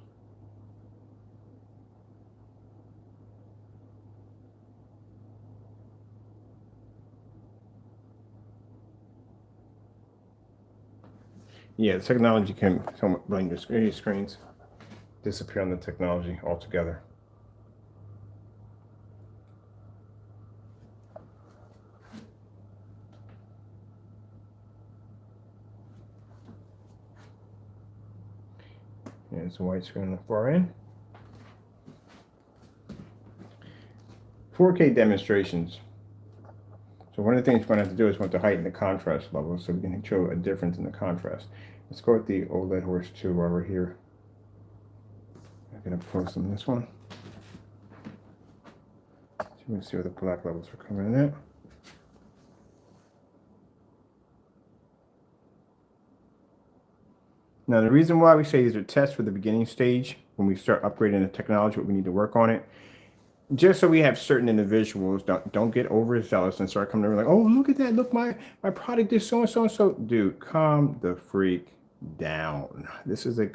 Yeah, the technology can somewhat blend your screens, disappear on the technology altogether. There's a white screen on the far end. 4K demonstrations. So one of the things we're going to have to do is want to heighten the contrast level so we can show a difference in the contrast. Let's go with the OLED horse 2 while we're here. I'm going to post on this one. So we can see where the black levels are coming in at. Now the reason why we say these are tests for the beginning stage, when we start upgrading the technology, what we need to work on it, just so we have certain individuals don't get overzealous and start coming over like, oh, look at that, look, my product is so and so and so. Dude, calm the freak down. This is a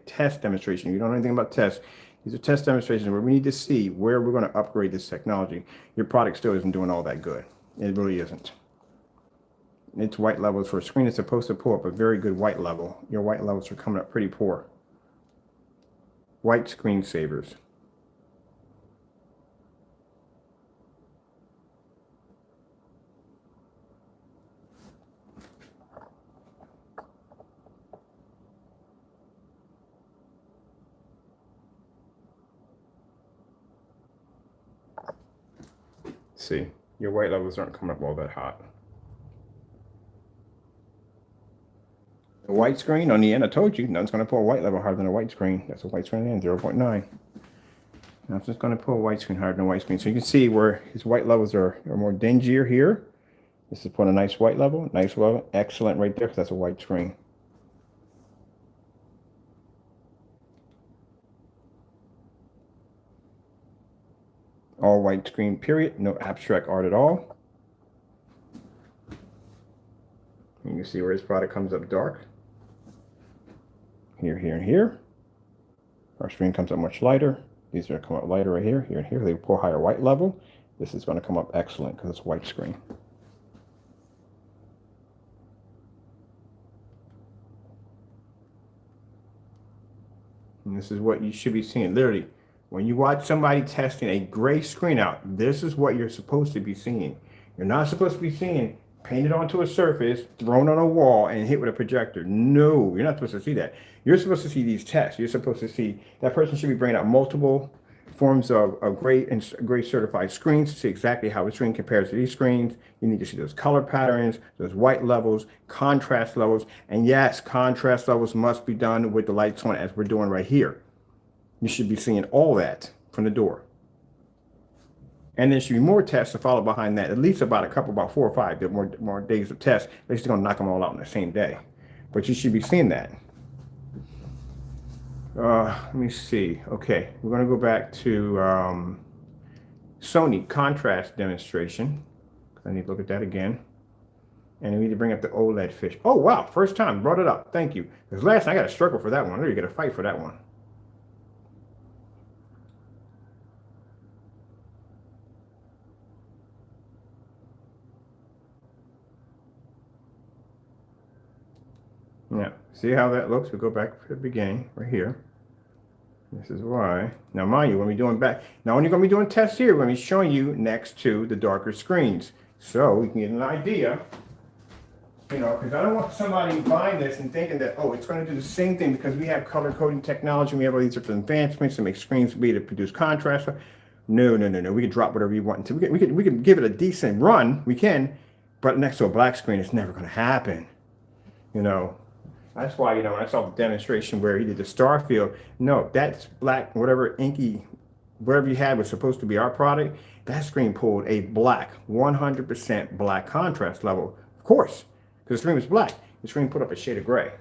test demonstration. You don't know anything about tests. These are test demonstrations where we need to see where we're going to upgrade this technology. Your product still isn't doing all that good. It really isn't. Its white levels for a screen is supposed to pull up a very good white level. Your white levels are coming up pretty poor. White screensavers. See, your white levels aren't coming up all that hot. The white screen on the end, I told you, nothing's going to pull a white level higher than a white screen. That's a white screen on the end, 0.9. Now it's just going to pull a white screen higher than a white screen. So you can see where his white levels are more dingier here. This is putting a nice white level, nice level, excellent right there because that's a white screen. All white screen, period. No abstract art at all. You can see where his product comes up dark. Here, here, and here. Our screen comes up much lighter. These are come up lighter right here, here, and here. They pull higher white level. This is going to come up excellent because it's white screen. And this is what you should be seeing. Literally, when you watch somebody testing a gray screen out, this is what you're supposed to be seeing. You're not supposed to be seeing painted onto a surface, thrown on a wall, and hit with a projector. No, you're not supposed to see that. You're supposed to see these tests. You're supposed to see that person should be bringing out multiple forms of gray and gray certified screens to see exactly how a screen compares to these screens. You need to see those color patterns, those white levels, contrast levels. And yes, contrast levels must be done with the lights on as we're doing right here. You should be seeing all that from the door. And there should be more tests to follow behind that, at least about 4 or 5 more days of tests. They're still going to knock them all out in the same day. But you should be seeing that. Let me see. Okay, we're going to go back to Sony contrast demonstration. I need to look at that again. And we need to bring up the OLED fish. Oh, wow, first time, brought it up. Thank you. Because last time I got to struggle for that one. I really got to fight for that one. Yeah, see how that looks? We go back to the beginning right here. This is why. Now, mind you, when we're doing back, not only going to be doing tests here, we're going to be showing you next to the darker screens. So we can get an idea, you know, because I don't want somebody buying this and thinking that, oh, it's going to do the same thing because we have color coding technology, we have all these different advancements to make screens be able to produce contrast. No, no, no, no. We can drop whatever you want. We can give it a decent run. We can, but next to a black screen, it's never going to happen. You know, that's why, you know, when I saw the demonstration where he did the star field, no, that's black, whatever inky, whatever you had was supposed to be our product. That screen pulled a black, 100% black contrast level. Of course, because the screen was black. The screen put up a shade of gray.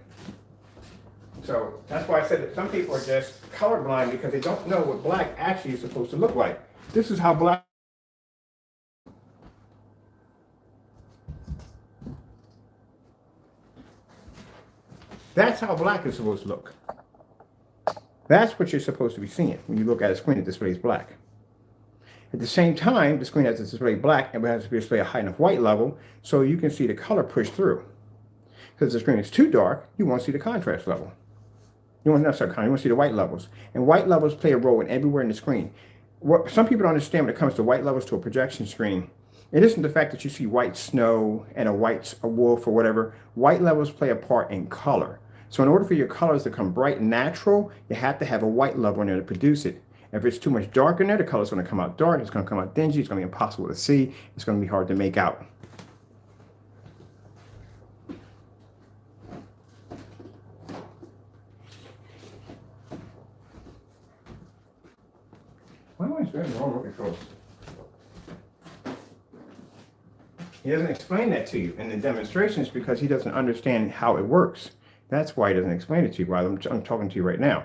So that's why I said that some people are just colorblind because they don't know what black actually is supposed to look like. This is how black. That's how black is supposed to look. That's what you're supposed to be seeing when you look at a screen that displays black. At the same time, the screen has to display black and it has to display a high enough white level so you can see the color push through. Because the screen is too dark, you want to see the contrast level. You want to see the white levels. And white levels play a role in everywhere in the screen. What some people don't understand when it comes to white levels to a projection screen, it isn't the fact that you see white snow and a wolf or whatever. White levels play a part in color. So in order for your colors to come bright and natural, you have to have a white level in there to produce it. If it's too much dark in there, the color's going to come out dark, it's going to come out dingy, it's going to be impossible to see, it's going to be hard to make out. Why am I spinning wrong remote controls? He doesn't explain that to you in the demonstrations because he doesn't understand how it works. That's why he doesn't explain it to you while I'm talking to you right now.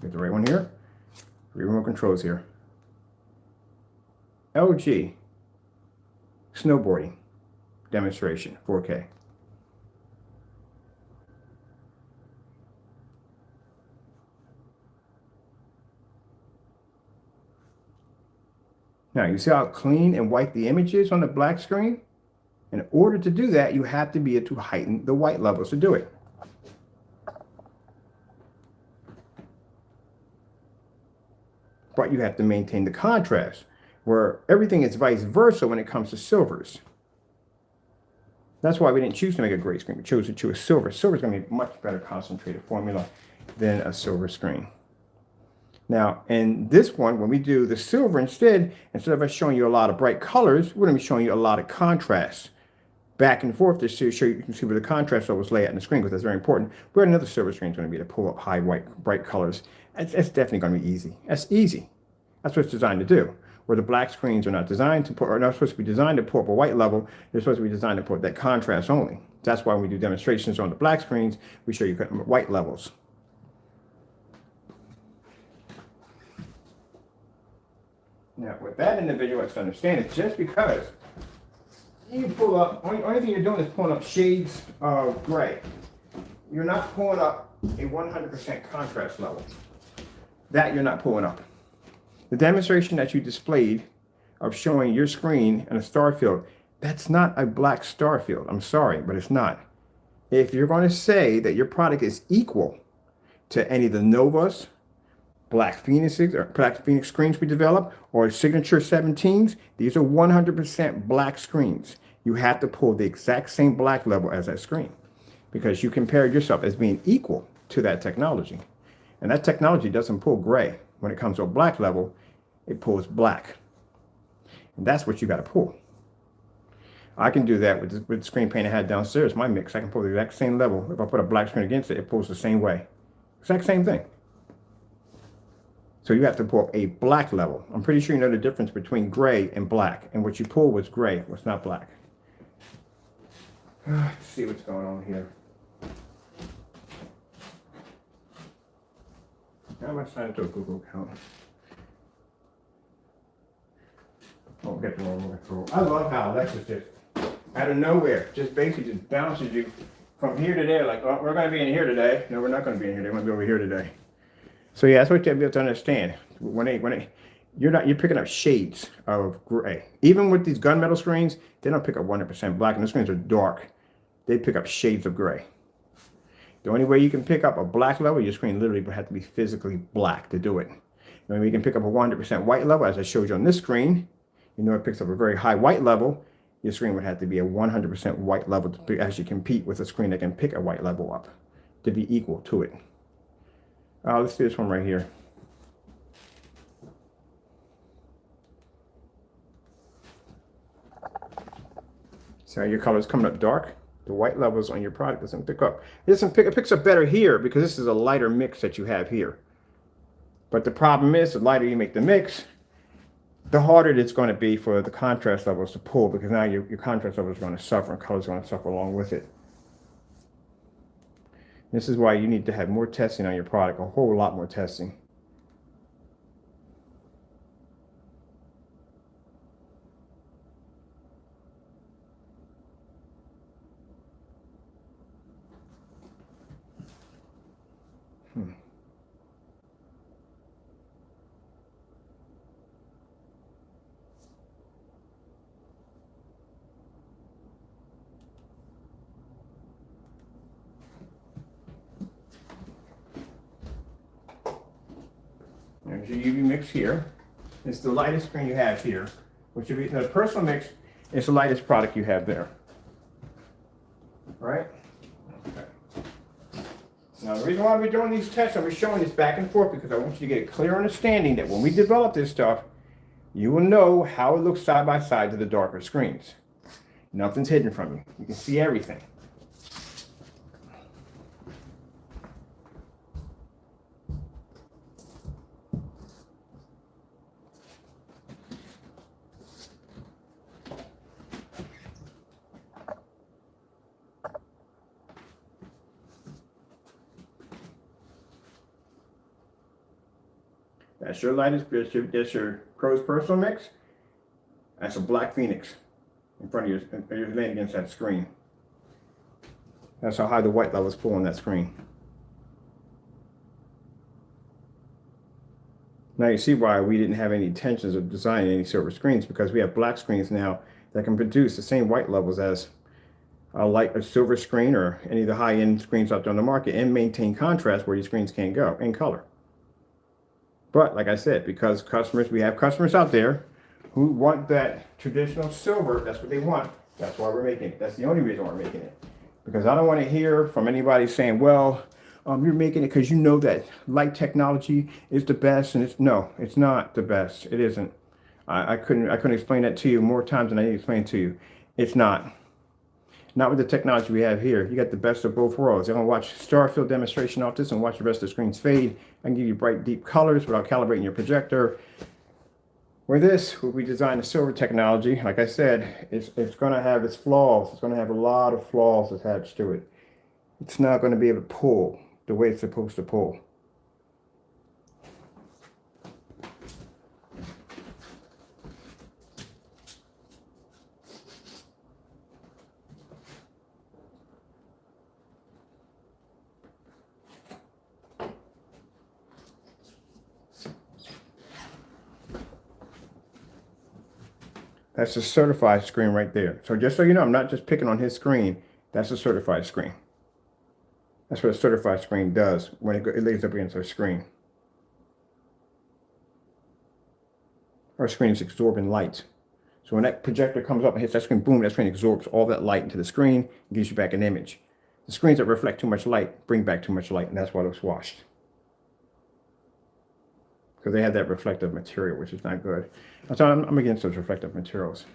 Get the right one here. Remote controls here. LG snowboarding demonstration 4K. Now, you see how clean and white the image is on the black screen? In order to do that, you have to be able to heighten the white levels to do it. But you have to maintain the contrast, where everything is vice versa when it comes to silvers. That's why we didn't choose to make a gray screen. We chose to choose silver. Silver is going to be a much better concentrated formula than a silver screen. Now, in this one, when we do the silver instead of us showing you a lot of bright colors, we're going to be showing you a lot of contrast back and forth to show you can see where the contrast levels lay out in the screen, because that's very important. Where another silver screen is going to be to pull up high white, bright colors. It's definitely going to be easy. That's easy. That's what it's designed to do. Where the black screens are not designed to put, are not supposed to be designed to pull up a white level. They're supposed to be designed to put that contrast only. That's why when we do demonstrations on the black screens, we show you white levels. Now, what that individual has to understand is just because you pull up, only thing you're doing is pulling up shades of gray. You're not pulling up a 100% contrast level. That you're not pulling up. The demonstration that you displayed of showing your screen and a star field, that's not a black star field. I'm sorry, but it's not. If you're going to say that your product is equal to any of the Novas, Black Phoenixes, or Black Phoenix screens we develop, or Signature 17s, these are 100% black screens. You have to pull the exact same black level as that screen because you compared yourself as being equal to that technology. And that technology doesn't pull gray. When it comes to a black level, it pulls black. And that's what you got to pull. I can do that with the screen paint I had downstairs, my mix. I can pull the exact same level. If I put a black screen against it, it pulls the same way. Exact same thing. So you have to pull up a black level. I'm pretty sure you know the difference between gray and black. And what you pull was gray, was not black. Let's see what's going on here. How am I signed into a Google account? Oh, get the wrong control. I love how Alexa just, out of nowhere, just basically just bounces you from here to there. Like, oh, we're going to be in here today. No, we're not going to be in here. They're going to be over here today. So yeah, that's what you have to be able to understand. You're picking up shades of gray. Even with these gunmetal screens, they don't pick up 100% black, and the screens are dark. They pick up shades of gray. The only way you can pick up a black level, your screen literally would have to be physically black to do it. The only way you can pick up a 100% white level, as I showed you on this screen, it picks up a very high white level, your screen would have to be a 100% white level to actually compete with a screen that can pick a white level up to be equal to it. Let's do this one right here. See how your color is coming up dark? The white levels on your product doesn't pick up. It picks up better here because this is a lighter mix that you have here. But the problem is, the lighter you make the mix, the harder it's going to be for the contrast levels to pull, because now your contrast level is going to suffer and color is going to suffer along with it. This is why you need to have more testing on your product, a whole lot more testing. There's your UV mix here. It's the lightest screen you have here, which would be the personal mix is the lightest product you have there. Right? Okay. Now the reason why we're doing these tests and we're showing this back and forth because I want you to get a clear understanding that when we develop this stuff, you will know how it looks side by side to the darker screens. Nothing's hidden from you. You can see everything. That's your lightest, that's your Crow's personal mix. That's a black Phoenix in front of you, you're laying against that screen. That's how high the white levels pull on that screen. Now you see why we didn't have any intentions of designing any silver screens, because we have black screens now that can produce the same white levels as a silver screen or any of the high-end screens out there on the market, and maintain contrast where your screens can't go in color. But like I said, because we have customers out there who want that traditional silver, that's what they want. That's why we're making it. That's the only reason we're making it. Because I don't want to hear from anybody saying, well, you're making it because you know that light technology is the best. And no, it's not the best. It isn't. I couldn't explain that to you more times than I need to explain to you. It's not. Not with the technology we have here. You got the best of both worlds. You're going to watch star field demonstration off this and watch the rest of the screens fade. I can give you bright, deep colors without calibrating your projector. With this, we design the silver technology. Like I said, it's going to have its flaws. It's going to have a lot of flaws attached to it. It's not going to be able to pull the way it's supposed to pull. That's a certified screen right there. So just so you know, I'm not just picking on his screen. That's a certified screen. That's what a certified screen does when it lays up against our screen. Our screen is absorbing light. So when that projector comes up and hits that screen, boom, that screen absorbs all that light into the screen and gives you back an image. The screens that reflect too much light bring back too much light, and that's why it looks washed. Because they have that reflective material, which is not good. So I'm against those reflective materials.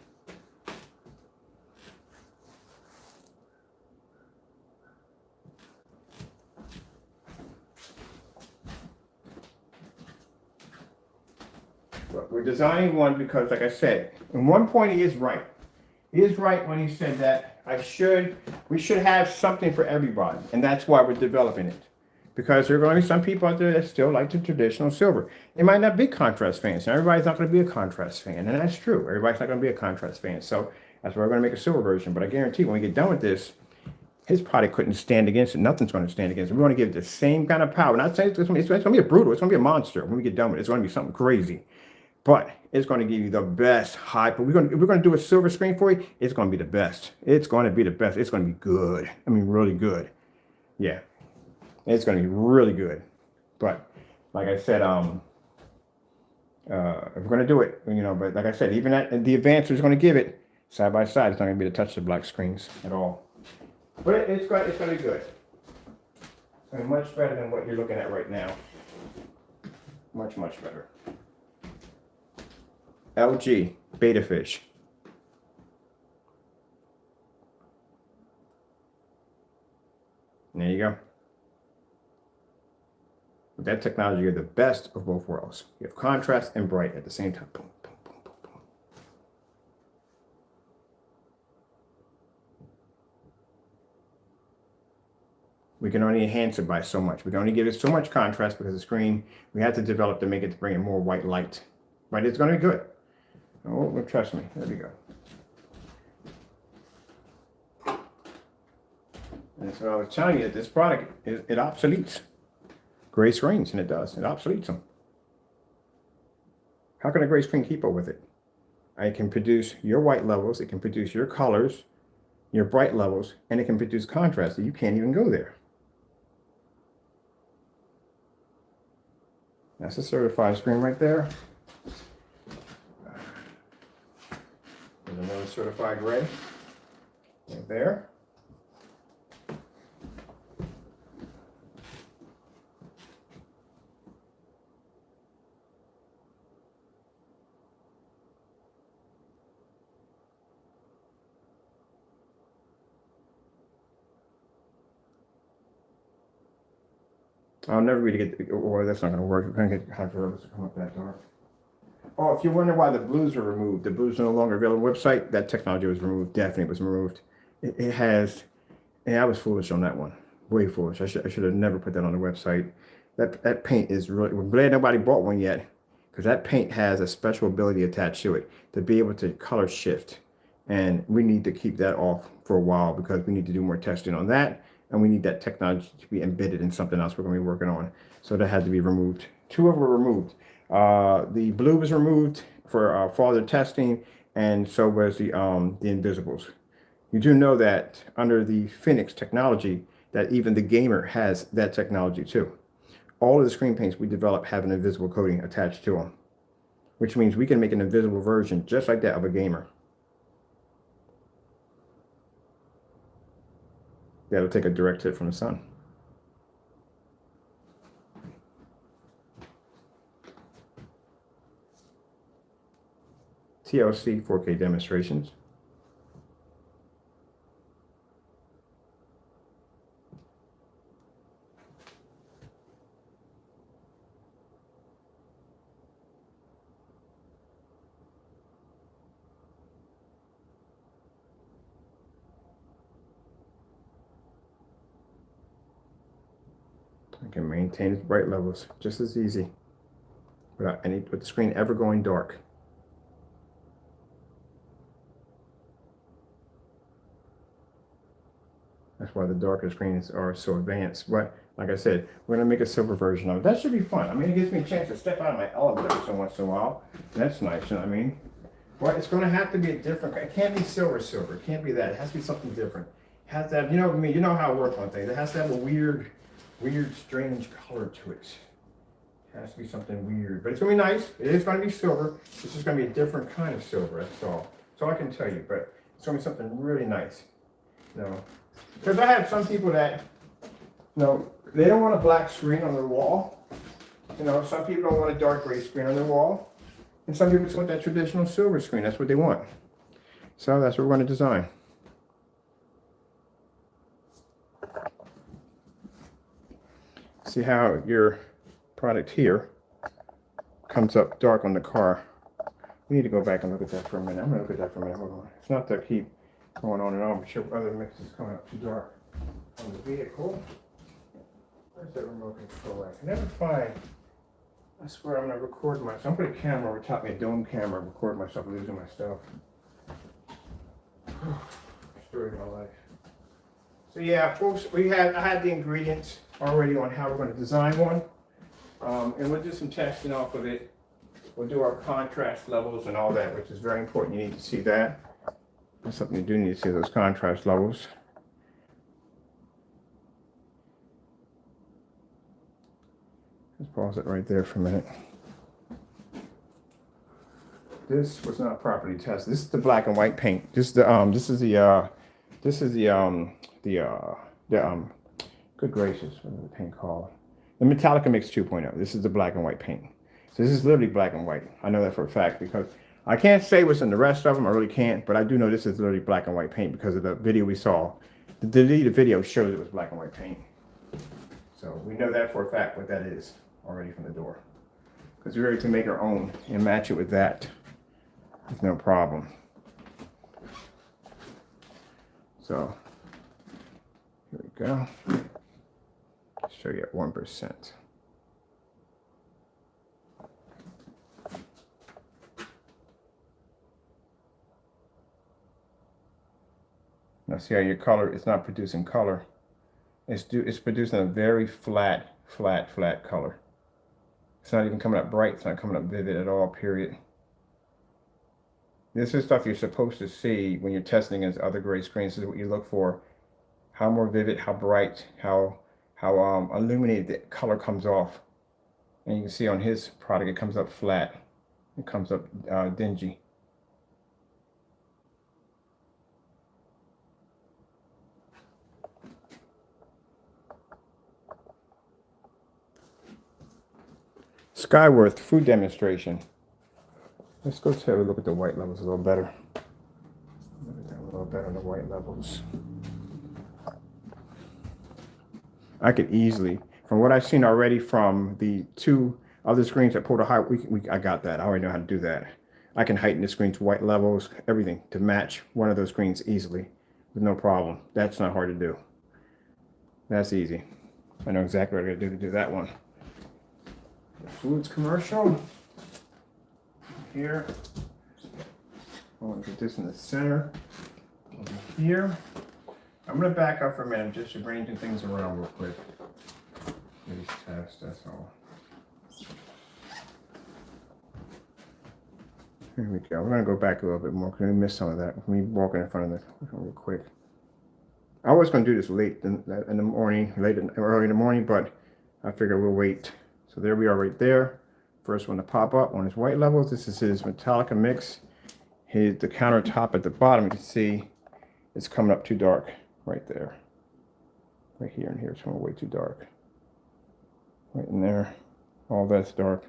But we're designing one because, like I said, at one point he is right. He is right when he said that we should have something for everybody, and that's why we're developing it. Because there are going to be some people out there that still like the traditional silver. They might not be contrast fans. And everybody's not going to be a contrast fan. And that's true. Everybody's not going to be a contrast fan. So that's why we're going to make a silver version. But I guarantee when we get done with this, his product couldn't stand against it. Nothing's going to stand against it. We're going to give it the same kind of power. Not saying it's going to be a brutal. It's going to be a monster when we get done with it. It's going to be something crazy. But it's going to give you the best high. But if we're going to do a silver screen for you, it's going to be the best. It's going to be the best. It's going to be good. I mean, really good. Yeah. It's going to be really good. But like I said, if we're going to do it, but like I said, even at the advanced is going to give it side by side. It's not going to be to touch the black screens at all. But it's going to be good. It's going to be much better than what you're looking at right now. Much, much better. LG Beta Fish. There you go. With that technology, you're the best of both worlds. You have contrast and bright at the same time. Boom, boom, boom, boom, boom. We can only enhance it by so much. We can only give it so much contrast because the screen, we have to develop to make it to bring in more white light. But it's going to be good. Oh, trust me. There we go. And so I was telling you that this product, it obsoletes gray screens, and it does. It obsoletes them. How can a gray screen keep up with it? It can produce your white levels, it can produce your colors, your bright levels, and it can produce contrast. You can't even go there. That's a certified screen right there. There's another certified gray right there. I'll never really get, or that's not going to work. We're going to get hyperlevels to come up that dark. Oh, if you're wondering why the blues are removed, the blues are no longer available on the website, that technology was removed, definitely was removed. It has, and I was foolish on that one, way foolish. I should have never put that on the website. That paint is really, we're glad nobody bought one yet, because that paint has a special ability attached to it to be able to color shift. And we need to keep that off for a while because we need to do more testing on that. And we need that technology to be embedded in something else we're going to be working on. So that had to be removed. Two of them were removed. The blue was removed for further testing, and so was the invisibles. You do know that under the Phoenix technology, that even the gamer has that technology too. All of the screen paints we develop have an invisible coating attached to them, which means we can make an invisible version just like that of a gamer. That'll take a direct hit from the sun. TLC 4K demonstrations. I can maintain its bright levels just as easy without with the screen ever going dark. That's why the darker screens are so advanced. But like I said, we're going to make a silver version of it. That should be fun. I mean, it gives me a chance to step out of my elevator every once in a while. That's nice, you know what I mean? But it's going to have to be a different, it can't be silver. It can't be that. It has to be something different. It has to have, you know what I mean? You know how I work on things. It has to have a weird, strange color to it. It has to be something weird. But it's going to be nice. It is going to be silver. It's just going to be a different kind of silver. That's all. That's all I can tell you. But it's going to be something really nice. You know, because I have some people that, you know, they don't want a black screen on their wall. You know, some people don't want a dark gray screen on their wall. And some people just want that traditional silver screen. That's what they want. So that's what we're going to design. See how your product here comes up dark on the car. We need to go back and look at that for a minute. I'm going to look at that for a minute. Hold on. It's not to keep going on and on, but your other mix is coming up too dark on the vehicle. Where's that remote control at? I can never find. I swear I'm going to record myself. I'm going to put a camera over top me, a dome camera, record myself losing my stuff. Story of my life. So yeah, folks, I had the ingredients already on how we're going to design one. And we'll do some testing off of it. We'll do our contrast levels and all that, which is very important. You need to see that. That's something you do need to see, those contrast levels. Just pause it right there for a minute. This was not properly tested. This is the black and white paint. This is the good gracious, what is the paint called? The Metallica Mix 2.0. This is the black and white paint. So this is literally black and white. I know that for a fact because I can't say what's in the rest of them. I really can't, but I do know this is literally black and white paint because of the video we saw. The deleted video shows it was black and white paint. So we know that for a fact what that is already from the door. Because we're ready to make our own and match it with that. There's no problem. So here we go. Show you at 1%. Now see how your color, it's not producing color. It's producing a very flat color. It's not even coming up bright. It's not coming up vivid at all, period. This is stuff you're supposed to see when you're testing against other gray screens. This is what you look for. How more vivid, how bright, how illuminated the color comes off. And you can see on his product, it comes up flat. It comes up dingy. Skyworth food demonstration. Let's go take a look at the white levels a little better. Look at that a little better, the white levels. I could easily, from what I've seen already from the 2 other screens that pulled a high, I got that. I already know how to do that. I can heighten the screen to white levels, everything to match one of those screens easily with no problem. That's not hard to do. That's easy. I know exactly what I gotta do to do that one. The foods commercial. Here. I want to get this in the center. Over here. I'm going to back up for a minute just to bring some things around real quick. These tests, that's all. Here we go. We're going to go back a little bit more because we missed some of that. Me walking in front of the real quick. I was going to do this late in the morning, early in the morning, but I figured we'll wait. So there we are right there. First one to pop up on his white levels. This is his Metallica mix. The countertop at the bottom, you can see it's coming up too dark right there. Right here and here, it's coming way too dark. Right in there, all that's dark.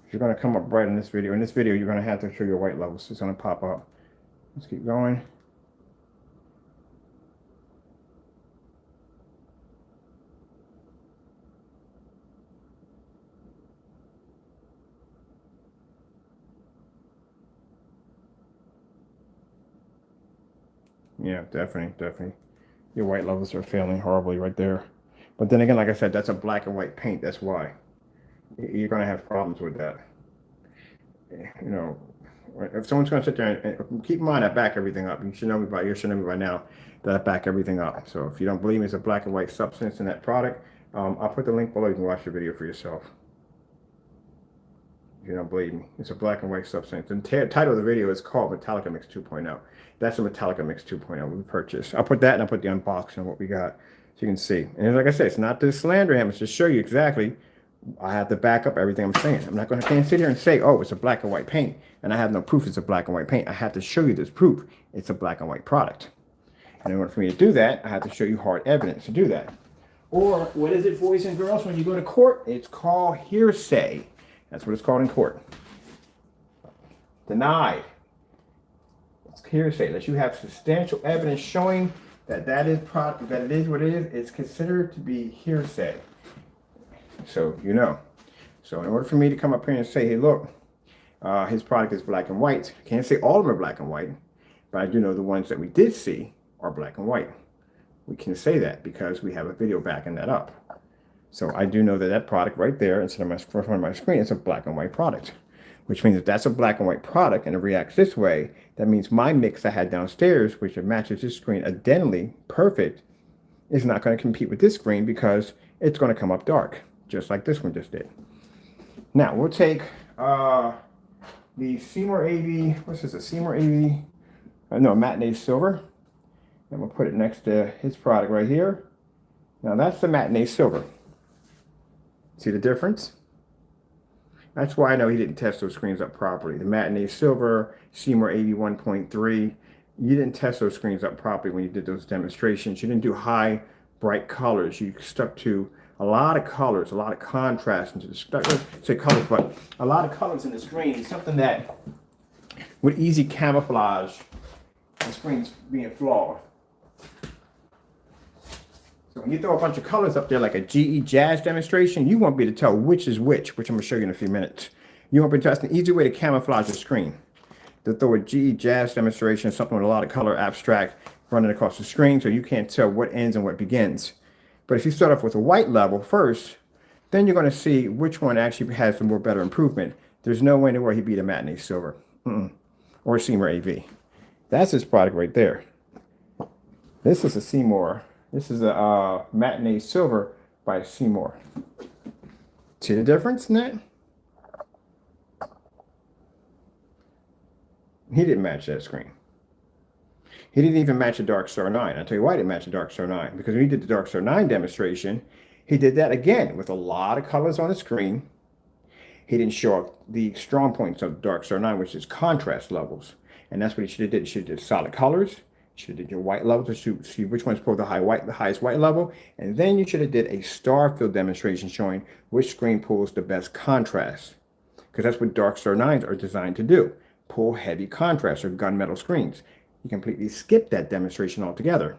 If you're gonna come up bright in this video, you're gonna have to show your white levels. It's gonna pop up. Let's keep going. Yeah, definitely. Your white levels are failing horribly right there. But then again, like I said, that's a black and white paint. That's why. You're going to have problems with that. You know, if someone's going to sit there and keep in mind, I back everything up. You should know me by now that I back everything up. So if you don't believe me, it's a black and white substance in that product. I'll put the link below. You can watch the video for yourself. If you don't believe me, it's a black and white substance. The title of the video is called Metallica Mix 2.0. That's a Metallica Mix 2.0 we purchased. I'll put that and I'll put the unboxing of what we got so you can see. And like I said, it's not to slander him. It's to show you exactly. I have to back up everything I'm saying. Can't sit here and say, oh, it's a black and white paint, and I have no proof it's a black and white paint. I have to show you this proof. It's a black and white product. And in order for me to do that, I have to show you hard evidence to do that. Or what is it, boys and girls, when you go to court? It's called hearsay. That's what it's called in court. Denied. It's hearsay. Unless you have substantial evidence showing that it is what it is, it's considered to be hearsay. So you know. So in order for me to come up here and say, hey, look, his product is black and white. I can't say all of them are black and white, but I do know the ones that we did see are black and white. We can say that because we have a video backing that up. So I do know that that product right there, instead of in front of my screen, is a black and white product. Which means if that's a black and white product and it reacts this way, that means my mix I had downstairs, which matches this screen identically perfect, is not going to compete with this screen because it's going to come up dark, just like this one just did. Now we'll take the Seymour AV, what's this, a Seymour AV, no, Matinee Silver, and we'll put it next to his product right here. Now that's the Matinee Silver. See the difference? That's why I know he didn't test those screens up properly. The Matinee Silver, Seymour 81.3, you didn't test those screens up properly when you did those demonstrations. You didn't do high, bright colors. You stuck to a lot of colors, a lot of contrast into the say colors, but a lot of colors in the screen, something that would easy camouflage the screens being flawed. So when you throw a bunch of colors up there like a GE Jazz demonstration, you won't be able to tell which is which I'm going to show you in a few minutes. You won't be able to. That's an easy way to camouflage the screen. To throw a GE Jazz demonstration, something with a lot of color abstract running across the screen so you can't tell what ends and what begins. But if you start off with a white level first, then you're going to see which one actually has the more better improvement. There's no way anywhere he beat a Matinee Silver or a Seymour AV. That's his product right there. This is a Seymour. This is a Matinee Silver by Seymour. See the difference in that? He didn't match that screen. He didn't even match the Dark Star 9. I'll tell you why he didn't match the Dark Star 9. Because when he did the Dark Star 9 demonstration, he did that again with a lot of colors on the screen. He didn't show up the strong points of the Dark Star 9, which is contrast levels. And that's what he should have did. He should have did solid colors. Should have did your white level to see which one's pulled the highest white level, and then you should have did a star field demonstration showing which screen pulls the best contrast, because that's what Dark Star 9s are designed to do: pull heavy contrast or gunmetal screens. You completely skip that demonstration altogether.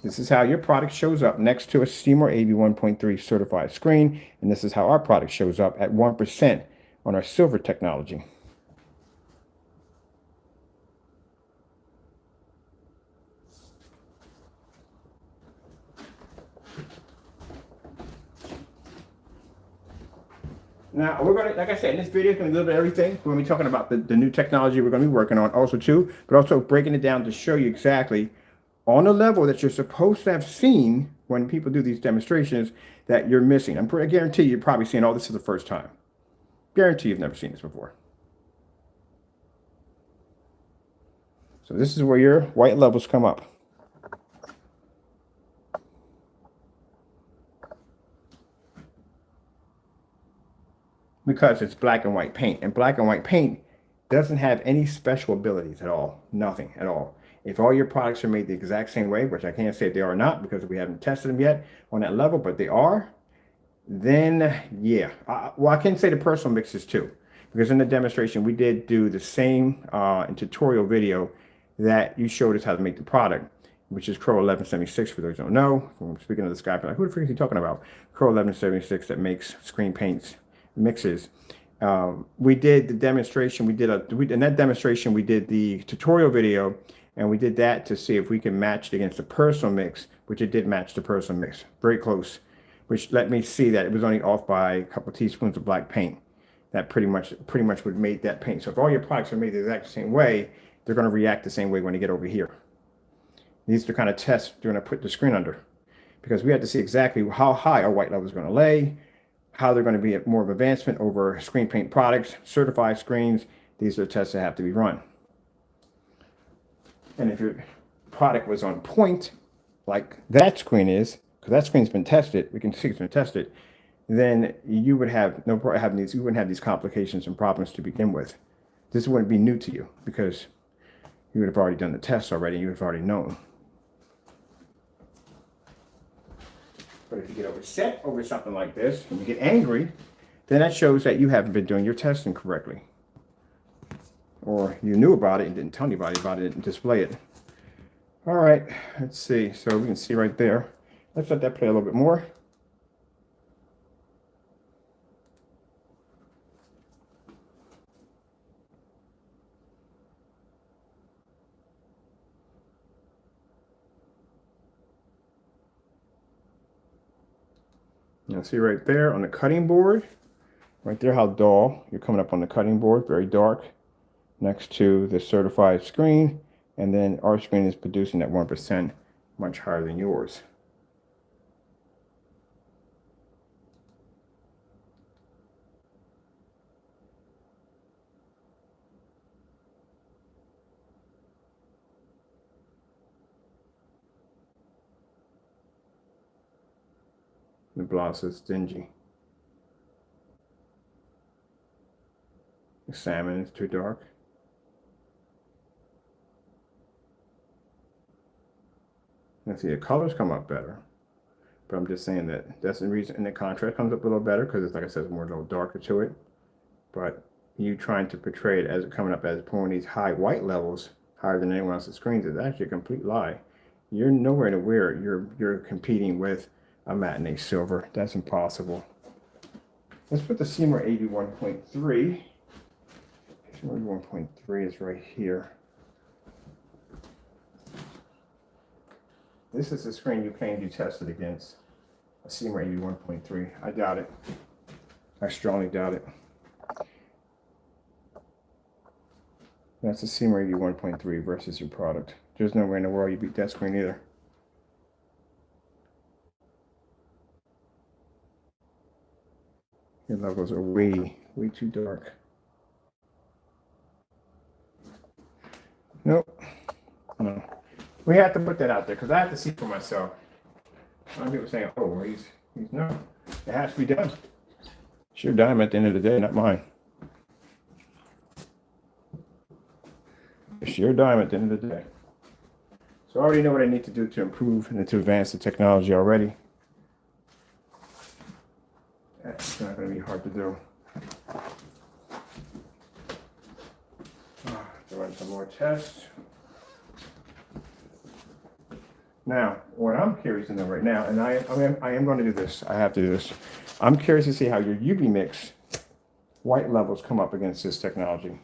This is how your product shows up next to a Seymour AV 1.3 certified screen, and this is how our product shows up at 1% on our silver technology. Now, we're going to, like I said, in this video, it's going to be a little bit of everything. We're going to be talking about the new technology we're going to be working on also too, but also breaking it down to show you exactly on the level that you're supposed to have seen when people do these demonstrations that you're missing. I guarantee you're probably seeing all this for the first time. Guarantee you've never seen this before. So this is where your white levels come up. Because it's black and white paint, and black and white paint doesn't have any special abilities at all. Nothing at all. If all your products are made the exact same way, which I can't say they are not because we haven't tested them yet on that level, but they are, then yeah. Well, I can say the personal mixes too, because in the demonstration we did do the same tutorial video that you showed us how to make the product, which is Crow 1176 for those who don't know. I'm speaking of this guy, but like, who the freak is he talking about? Crow 1176 that makes screen paints mixes. We did the demonstration. In that demonstration we did the tutorial video, and we did that to see if we can match it against the personal mix, which it did match the personal mix very close, which let me see that it was only off by a couple of teaspoons of black paint. That pretty much would make that paint. So if all your products are made the exact same way, they're going to react the same way when they get over here. These are the kind of tests they're going to put the screen under, because we had to see exactly how high our white level is going to lay, how they're going to be at more of advancement over screen paint products, certified screens. These are the tests that have to be run. And if your product was on point, like that screen is, because that screen's been tested, we can see it's been tested, then you would have you wouldn't have these complications and problems to begin with. This wouldn't be new to you because you would have already done the tests already. You would have already known. But if you get upset over something like this and you get angry, then that shows that you haven't been doing your testing correctly. Or you knew about it and didn't tell anybody about it and display it. All right, let's see. So we can see right there. Let's let that play a little bit more. You'll see right there on the cutting board, right there how dull you're coming up on the cutting board, very dark, next to the certified screen, and then our screen is producing at 1% much higher than yours. The blouse is dingy. The salmon is too dark. And see, the colors come up better. But I'm just saying that that's the reason, and the contrast comes up a little better because it's, like I said, it's more a little darker to it. But you trying to portray it as coming up as pulling these high white levels higher than anyone else's screens is actually a complete lie. You're nowhere near you're competing with a matinee silver. That's impossible. Let's put the Seymour AV 1.3. Seymour 1.3 is right here. This is the screen you claimed you tested against, a Seymour AV 1.3. I doubt it. I strongly doubt it. That's a Seymour AV 1.3 versus your product. There's no way in the world you beat that screen either. Your levels are way too dark. Nope. No. We have to put that out there because I have to see for myself. A lot of people saying, oh, he's no. It has to be done. It's your dime at the end of the day, not mine. It's your dime at the end of the day. So I already know what I need to do to improve and to advance the technology already. That's not going to be hard to do. Run some more tests. Now, what I'm curious to know right now, and I am going to do this. I have to do this. I'm curious to see how your UV mix white levels come up against this technology.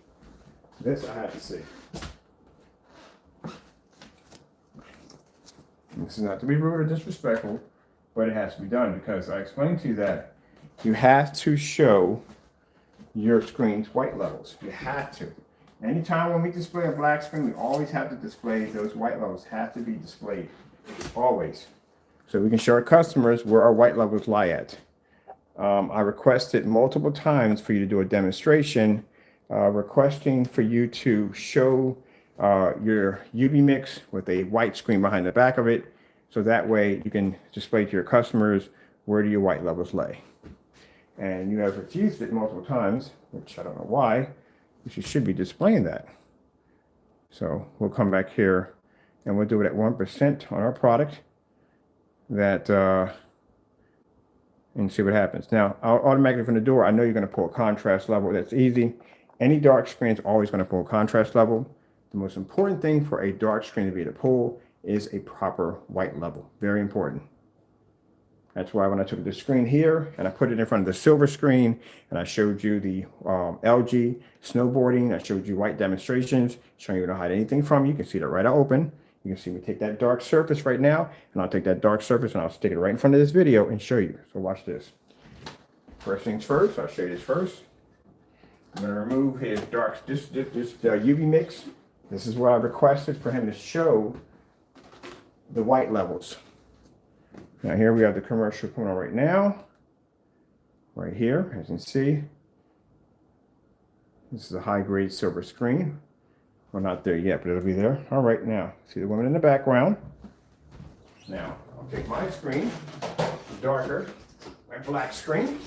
This I have to see. This is not to be rude or disrespectful, but it has to be done because I explained to you that you have to show your screen's white levels. You have to. Anytime when we display a black screen, we always have to display those white levels have to be displayed, always. So we can show our customers where our white levels lie at. I requested multiple times for you to do a demonstration, requesting for you to show your UV mix with a white screen behind the back of it. So that way you can display to your customers where do your white levels lay. And you have refused it multiple times, which I don't know why. You should be displaying that. So we'll come back here and we'll do it at 1% on our product that and see what happens. Now, automatically from the door, I know you're going to pull a contrast level. That's easy. Any dark screen is always going to pull a contrast level. The most important thing for a dark screen to be able to pull is a proper white level. Very important. That's why when I took the screen here and I put it in front of the silver screen and I showed you the LG snowboarding, I showed you white demonstrations, showing you don't hide anything from you. You can see that right out open. You can see me take that dark surface right now, and I'll take that dark surface and I'll stick it right in front of this video and show you. So watch this. First things first, I'll show you this first. I'm going to remove his dark, this UV mix. This is what I requested for him to show the white levels. Now here we have the commercial going on right now. Right here, as you can see. This is a high-grade silver screen. We're not there yet, but it'll be there. All right, now, see the woman in the background. Now, I'll take my screen, darker, my black screen,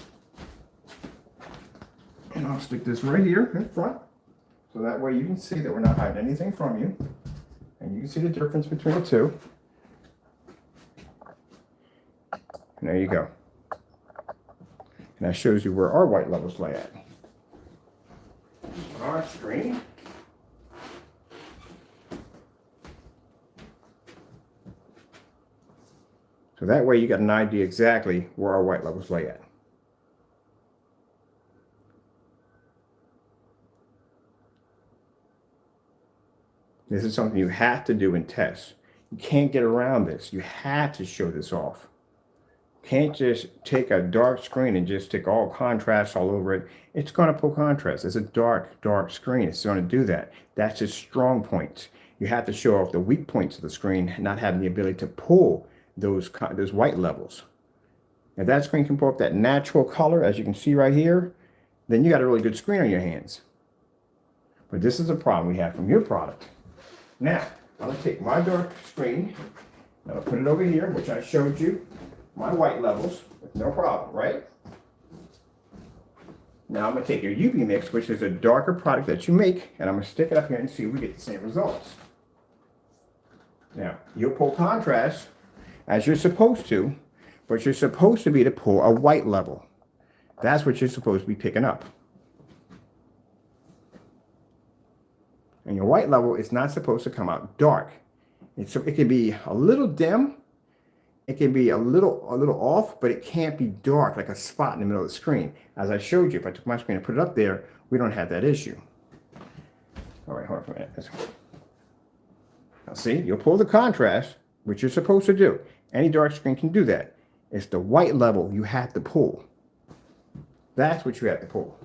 and I'll stick this right here in front. So that way you can see that we're not hiding anything from you. And you can see the difference between the two. And there you go. And that shows you where our white levels lay at. On our screen. So that way you got an idea exactly where our white levels lay at. This is something you have to do in tests. You can't get around this. You have to show this off. You can't just take a dark screen and just stick all contrast all over it. It's going to pull contrast. It's a dark, dark screen. It's going to do that. That's its strong points. You have to show off the weak points of the screen, not having the ability to pull those white levels. If that screen can pull up that natural color, as you can see right here, then you got a really good screen on your hands. But this is a problem we have from your product. Now, I'm going to take my dark screen, and I'll put it over here, which I showed you. my white levels with no problem, right? Now I'm going to take your UV mix, which is a darker product that you make, and I'm going to stick it up here and see if we get the same results. Now, you'll pull contrast as you're supposed to, but you're supposed to be to pull a white level. That's what you're supposed to be picking up. And your white level is not supposed to come out dark. It can be a little dim, it can be a little off, but it can't be dark like a spot in the middle of the screen. As I showed you, if I took my screen and put it up there, we don't have that issue. All right, hold on for a minute. Now see, you'll pull the contrast, which you're supposed to do. Any dark screen can do that. It's the white level you have to pull. That's what you have to pull.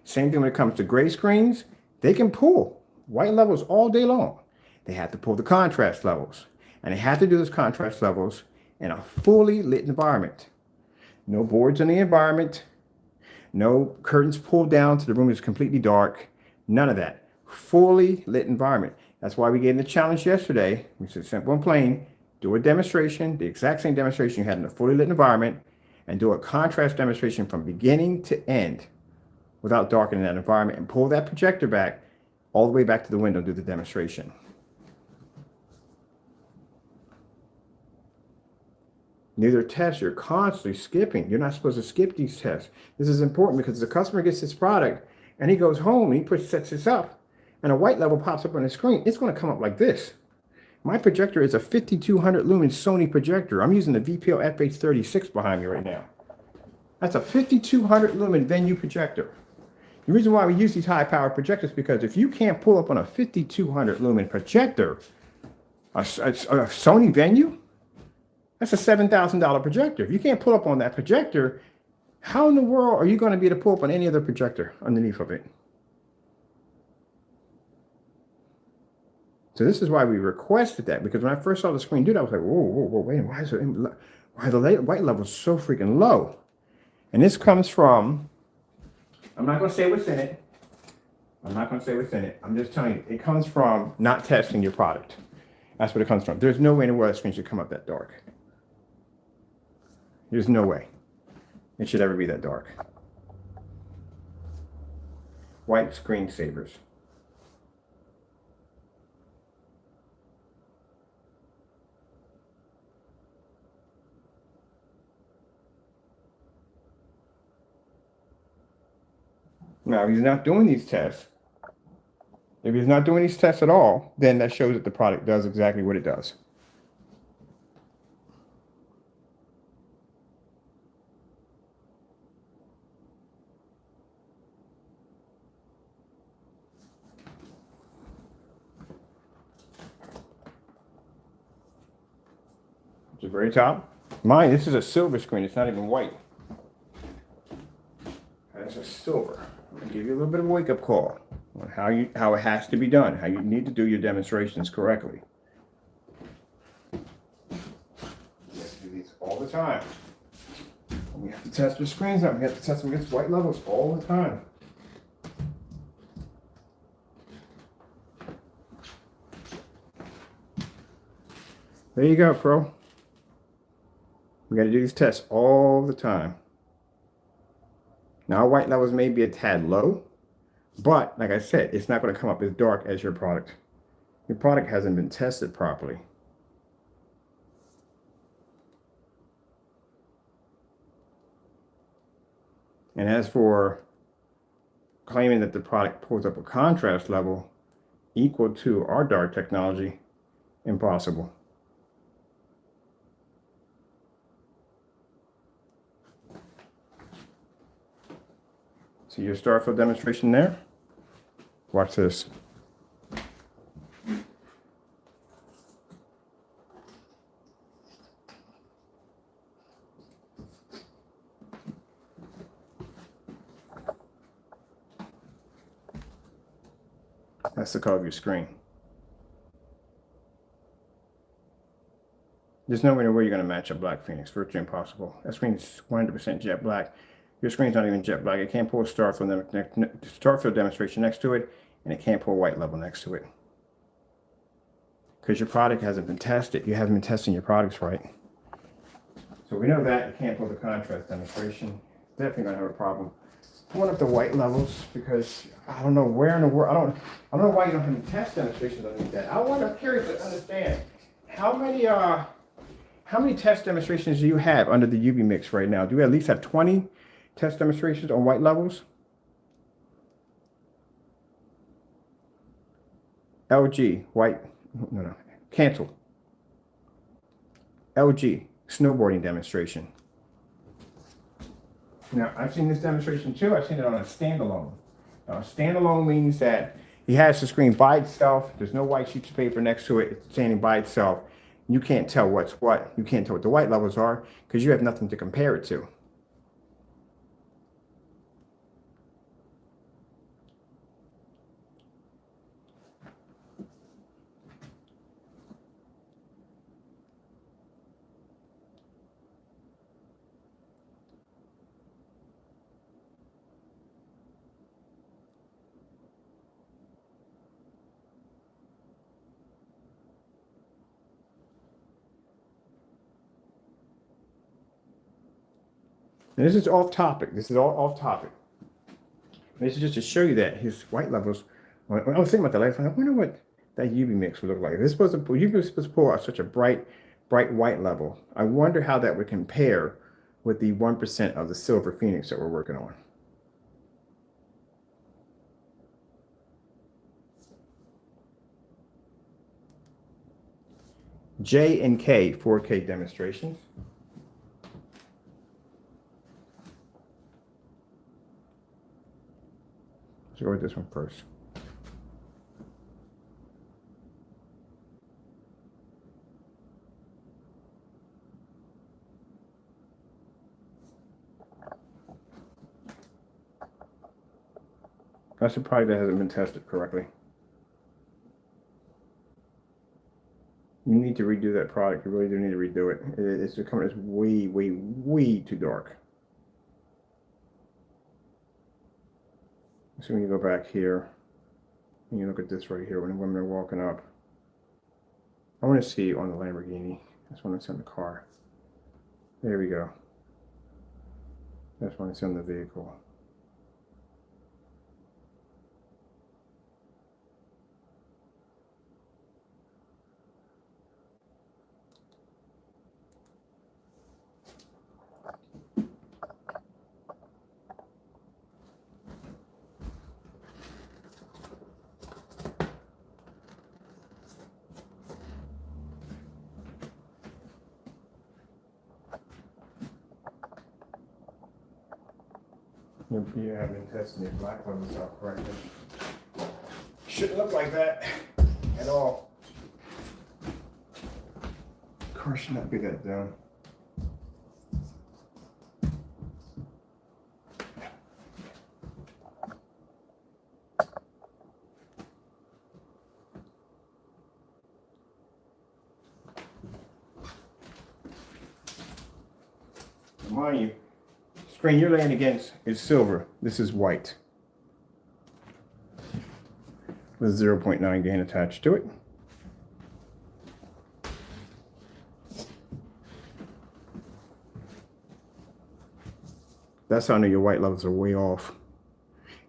Same thing when it comes to gray screens. They can pull white levels all day long. They have to pull the contrast levels. And they have to do those contrast levels in a fully lit environment. No boards in the environment. No curtains pulled down so the room is completely dark. None of that. Fully lit environment. That's why we gave the challenge yesterday, which is simple and plain. Do a demonstration, the exact same demonstration you had in a fully lit environment, and do a contrast demonstration from beginning to end without darkening that environment, and pull that projector back all the way back to the window and do the demonstration. Neither test, you're constantly skipping. You're not supposed to skip these tests. This is important because the customer gets this product and he goes home and he sets this up and a white level pops up on the screen. It's going to come up like this. My projector is a 5200 lumen Sony projector. I'm using the VPL FH36 behind me right now. That's a 5200 lumen venue projector. The reason why we use these high power projectors is because if you can't pull up on a 5200 lumen projector, a Sony venue, that's a $7,000 projector. If you can't pull up on that projector, how in the world are you going to be able to pull up on any other projector underneath of it? So this is why we requested that, because when I first saw the screen do that, I was like, whoa, wait, why are the white levels so freaking low? And this comes from, I'm not going to say what's in it. I'm just telling you, it comes from not testing your product. That's what it comes from. There's no way in the world that screen should come up that dark. There's no way it should ever be that dark. White screensavers. Now, if he's not doing these tests, if he's not doing these tests at all, then that shows that the product does exactly what it does. At the very top. Mine, this is a silver screen. It's not even white. That's a silver. I'm going to give you a little bit of a wake-up call on how it has to be done, how you need to do your demonstrations correctly. You have to do these all the time. And we have to test your screens out. We have to test them against white levels all the time. There you go, pro. We got to do these tests all the time. Now, our white levels may be a tad low, but like I said, it's not going to come up as dark as your product. Your product hasn't been tested properly. And as for claiming that the product pulls up a contrast level equal to our dark technology, impossible. See your Starfield demonstration there? Watch this. That's the color of your screen. There's no way you're going to match a black Phoenix. Virtually impossible. That screen's 100% jet black. Your screen's not even jet black. It can't pull a Starfield demonstration next to it, and it can't pull a white level next to it. Because your product hasn't been tested. You haven't been testing your products right. So we know that you can't pull the contrast demonstration. Definitely gonna have a problem. I want up the white levels because I don't know where in the world, I don't know why you don't have any test demonstrations underneath that. I'm curious to understand how many test demonstrations do you have under the UV mix right now? Do you at least have 20 test demonstrations on white levels? LG, white, no, cancel. LG, snowboarding demonstration. Now, I've seen this demonstration too. I've seen it on a standalone. Now, a standalone means that he has the screen by itself. There's no white sheets of paper next to it. It's standing by itself. You can't tell what's what. You can't tell what the white levels are because you have nothing to compare it to. And this is off topic. This is all off topic. This is just to show you that his white levels. When I was thinking about that last time, I wonder what that UV mix would look like. This is supposed to pull, UV is supposed to pull out such a bright white level. I wonder how that would compare with the 1% of the silver phoenix that we're working on. J and K 4K demonstrations. Let's go with this one first. That's a product that hasn't been tested correctly. You need to redo that product. You really do need to redo it. It's becoming way too dark. So when you go back here, and you look at this right here, when the women are walking up, I want to see on the Lamborghini. That's when it's in the car. There we go. That's when it's in the vehicle. You haven't been testing your black levels out correctly. Shouldn't look like that at all. Car should not be that down. Mind you, screen you're laying against is silver. This is white with 0.9 gain attached to it. That's how I know your white levels are way off.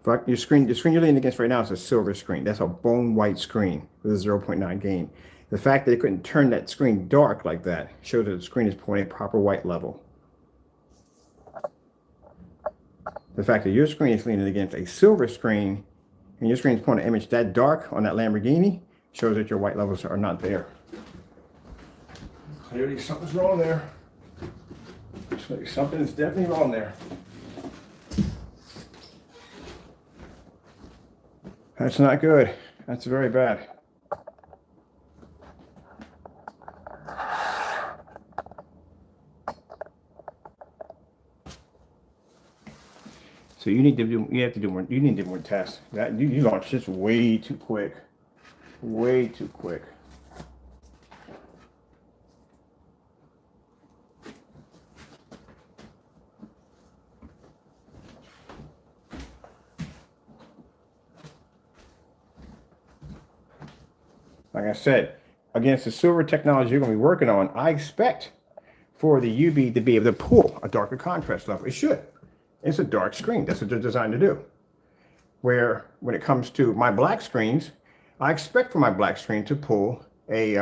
The screen you're laying against right now is a silver screen. That's a bone white screen with a 0.9 gain. The fact that they couldn't turn that screen dark like that shows that the screen is pulling a proper white level. The fact that your screen is leaning against a silver screen and your screen is pulling an image that dark on that Lamborghini shows that your white levels are not there. Clearly something's wrong there. Something is definitely wrong there. That's not good. That's very bad. So you need to do more tests. That you launched this way too quick. Way too quick. Like I said, against the silver technology you're going to be working on, I expect for the UV to be able to pull a darker contrast level. It should. It's a dark screen. That's what they're designed to do. Where when it comes to my black screens, I expect for my black screen to pull a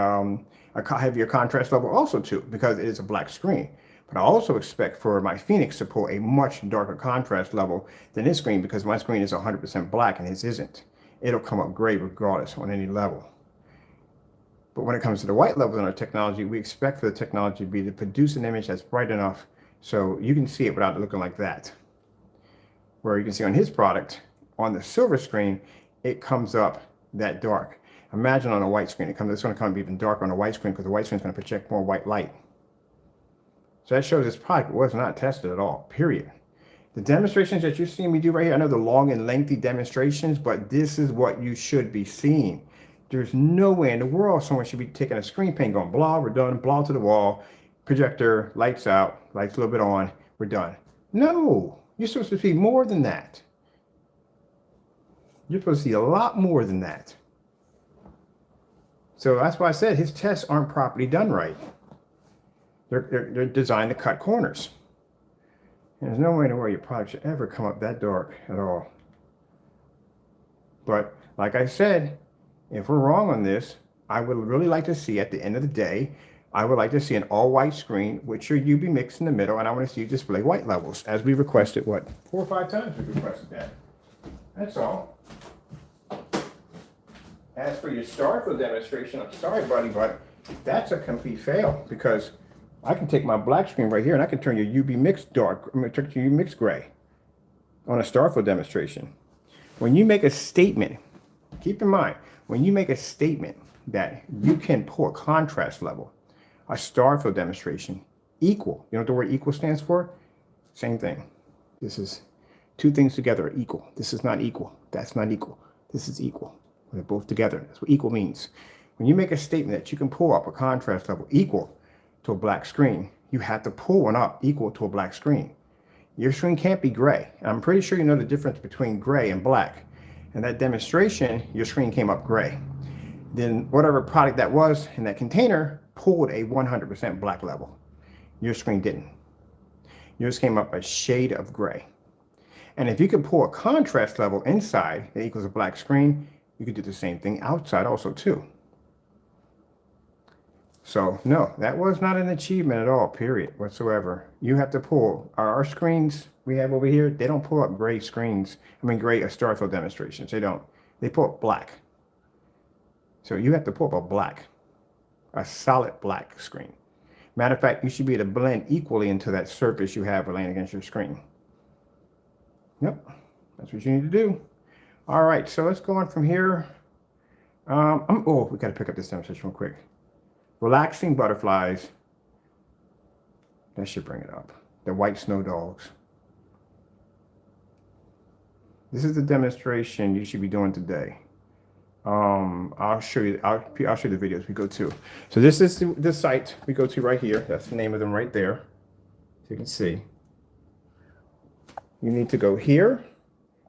heavier contrast level also too, because it is a black screen. But I also expect for my Phoenix to pull a much darker contrast level than this screen, because my screen is 100% black and his isn't. It'll come up gray regardless on any level. But when it comes to the white levels in our technology, we expect for the technology to be to produce an image that's bright enough so you can see it without looking like that. Where you can see on his product, on the silver screen, it comes up that dark. Imagine on a white screen, it's going to come even darker on a white screen because the white screen is going to project more white light. So that shows this product was not tested at all, period. The demonstrations that you're seeing me do right here, I know they're long and lengthy demonstrations, but this is what you should be seeing. There's no way in the world someone should be taking a screen paint going, blah, we're done, blah to the wall, projector, lights out, lights a little bit on, we're done. No, you're supposed to see more than that. You're supposed to see a lot more than that. So that's why I said his tests aren't properly done right. They're designed to cut corners. And there's no way in the world your product should ever come up that dark at all. But like I said, if we're wrong on this, I would really like to see at the end of the day, I would like to see an all-white screen with your UV mix in the middle, and I want to see you display white levels, as we requested, what, 4 or 5 times we requested that. That's all. As for your Starfield demonstration, I'm sorry, buddy, but that's a complete fail, because I can take my black screen right here and I can turn your UV mix dark, I'm going to turn your UV mix gray on a Starfield demonstration. When you make a statement, keep in mind, when you make a statement that you can pull a contrast level, a Starfield demonstration, equal, you know what the word equal stands for? Same thing. This is two things together are equal. This is not equal. That's not equal. This is equal. They're both together. That's what equal means. When you make a statement that you can pull up a contrast level equal to a black screen, you have to pull one up equal to a black screen. Your screen can't be gray. And I'm pretty sure you know the difference between gray and black. In that demonstration, your screen came up gray. Then whatever product that was in that container pulled a 100% black level. Your screen didn't. Yours came up a shade of gray. And if you can pull a contrast level inside that equals a black screen, you could do the same thing outside also too. So no, that was not an achievement at all, period, whatsoever. You have to pull, our screens we have over here, they don't pull up gray screens. I mean, gray Starfield demonstrations, they don't. They pull up black. So you have to pull up a solid black screen. Matter of fact, you should be able to blend equally into that surface you have laying against your screen. Yep, that's what you need to do. All right, so let's go on from here. Oh, we got to pick up this demonstration real quick. Relaxing butterflies. That should bring it up. The white snow dogs. This is the demonstration you should be doing today. I'll show you. I'll show you the videos we go to. So this is the site we go to right here. That's the name of them right there. So you can see. You need to go here,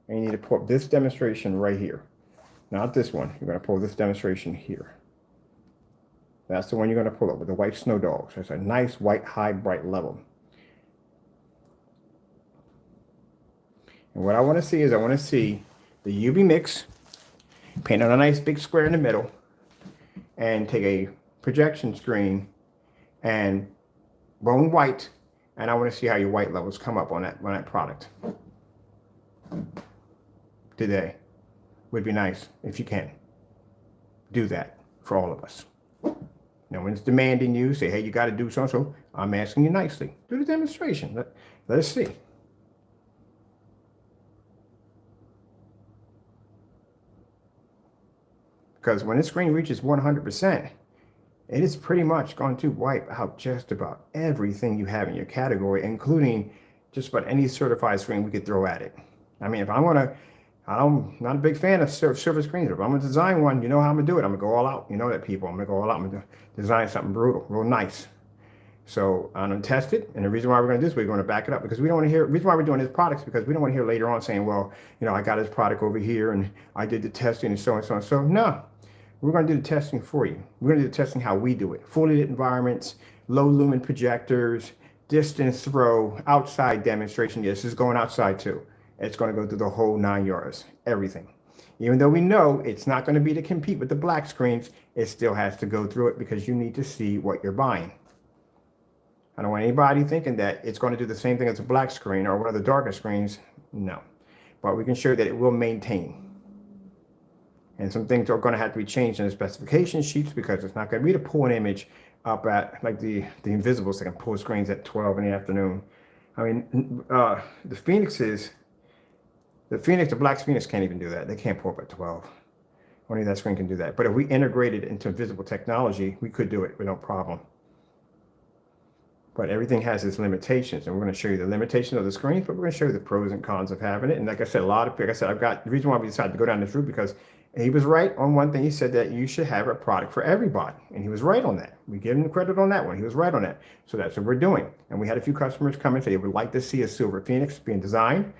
and you need to pull up this demonstration right here. Not this one. You're going to pull this demonstration here. That's the one you're going to pull up with the white snow dogs. It's a nice white, high, bright level. And what I want to see is I want to see the UV mix, paint on a nice big square in the middle, and take a projection screen and bone white, and I want to see how your white levels come up on that product today. Would be nice if you can do that for all of us. No one's demanding you, say, hey, you got to do so-and-so. I'm asking you nicely. Do the demonstration. Let us see. Because when this screen reaches 100%, it is pretty much going to wipe out just about everything you have in your category, including just about any certified screen we could throw at it. I mean, if I'm not a big fan of silver screens. If I'm going to design one, you know how I'm going to do it. I'm going to go all out. You know that, people. I'm going to go all out. I'm going to design something brutal, real nice. So I'm going to test it. And the reason why we're going to do this, we're going to back it up, because we don't want to hear, the reason why we're doing this product is because we don't want to hear later on saying, well, you know, I got this product over here and I did the testing and so and so and so. No, we're going to do the testing for you. We're going to do the testing how we do it. Fully lit environments, low lumen projectors, distance throw, outside demonstration. Yes, this is going outside too. It's going to go through the whole 9 yards, everything. Even though we know it's not going to be to compete with the black screens, it still has to go through it because you need to see what you're buying. I don't want anybody thinking that it's going to do the same thing as a black screen or one of the darker screens. No. But we can show that it will maintain. And some things are going to have to be changed in the specification sheets because it's not going to be to pull an image up at like the Invisibles that can pull screens at 12 in the afternoon. I mean, the Phoenixes, the black Phoenix can't even do that. They can't pull up at 12. Only that screen can do that. But if we integrate it into visible technology, we could do it with no problem. But everything has its limitations, and we're going to show you the limitations of the screens, but we're going to show you the pros and cons of having it. And like I said, I've got the reason why we decided to go down this route because he was right on one thing. He said that you should have a product for everybody, and he was right on that. We give him credit on that one. He was right on that. So that's what we're doing. And we had a few customers come and say they would like to see a silver Phoenix being designed.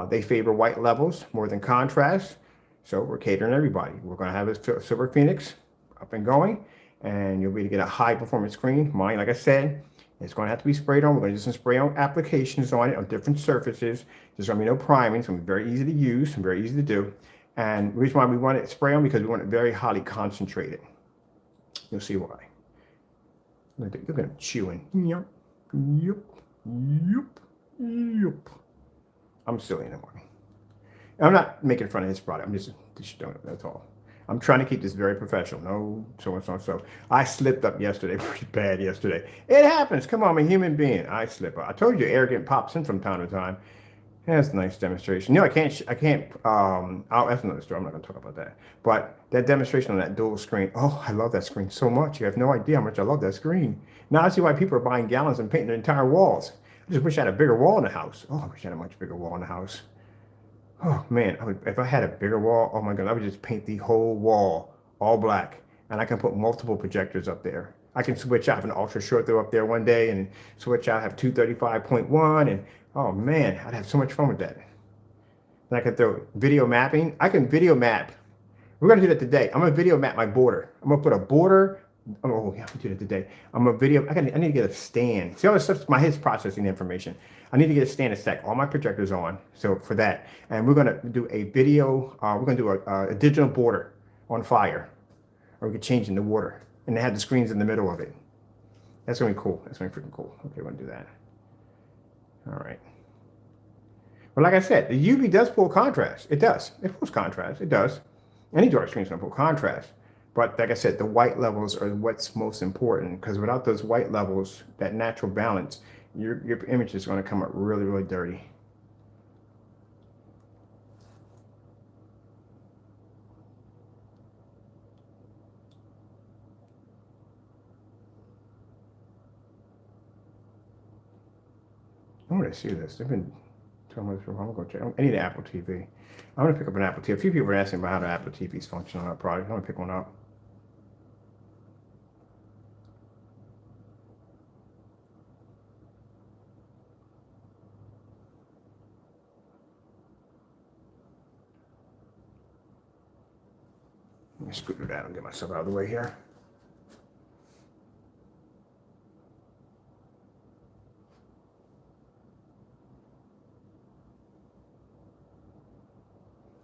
They favor white levels more than contrast. So we're catering to everybody. We're going to have a silver Phoenix up and going, and you'll be able to get a high performance screen. Mine, like I said, it's going to have to be sprayed on. We're going to do some spray on applications on it on different surfaces. There's going to be no priming. It's going to be very easy to use and very easy to do. And the reason why we want it spray on because we want it very highly concentrated. You'll see why. Look at him chewing. Yup, yup, yup, yup. I'm silly in the morning. I'm not making fun of his product. I'm just doing it. That's all. I'm trying to keep this very professional. No, so and so and so. I slipped up yesterday, pretty bad yesterday. It happens. Come on, I'm a human being. I slip up. I told you, arrogant pops in from time to time. That's a nice demonstration. You know, that's another story. I'm not going to talk about that. But that demonstration on that dual screen. Oh, I love that screen so much. You have no idea how much I love that screen. Now I see why people are buying gallons and painting their entire walls. I just wish I had a bigger wall in the house. Oh, I wish I had a much bigger wall in the house. Oh man, if I had a bigger wall, oh my God, I would just paint the whole wall all black. And I can put multiple projectors up there. I can switch out, have an ultra short throw up there one day and switch out, have 235.1 and oh man, I'd have so much fun with that. And I can throw video mapping. I can video map. We're gonna do that today. I'm gonna video map my border. I'm gonna put a border. Oh yeah, we do that today. I need to get a stand. See all this stuff, my head's processing the information. I need to get a stand to stack all my projectors on. So for that, and we're gonna do a video. We're gonna do a digital border on fire, or we could change in the water, and they have the screens in the middle of it. That's gonna be cool. That's gonna be freaking cool. Okay, we're gonna do that. All right. Well, like I said, the UV does pull contrast. It does. It pulls contrast. It does. Any dark screen is gonna pull contrast. But like I said, the white levels are what's most important because without those white levels, that natural balance, your image is going to come up really, really dirty. I'm going to see this. They've been telling me this before. I'm going to check. I need an Apple TV. I'm going to pick up an Apple TV. A few people are asking about how the Apple TVs function on our product. I'm going to pick one up. Let me scoot it out and get myself out of the way here.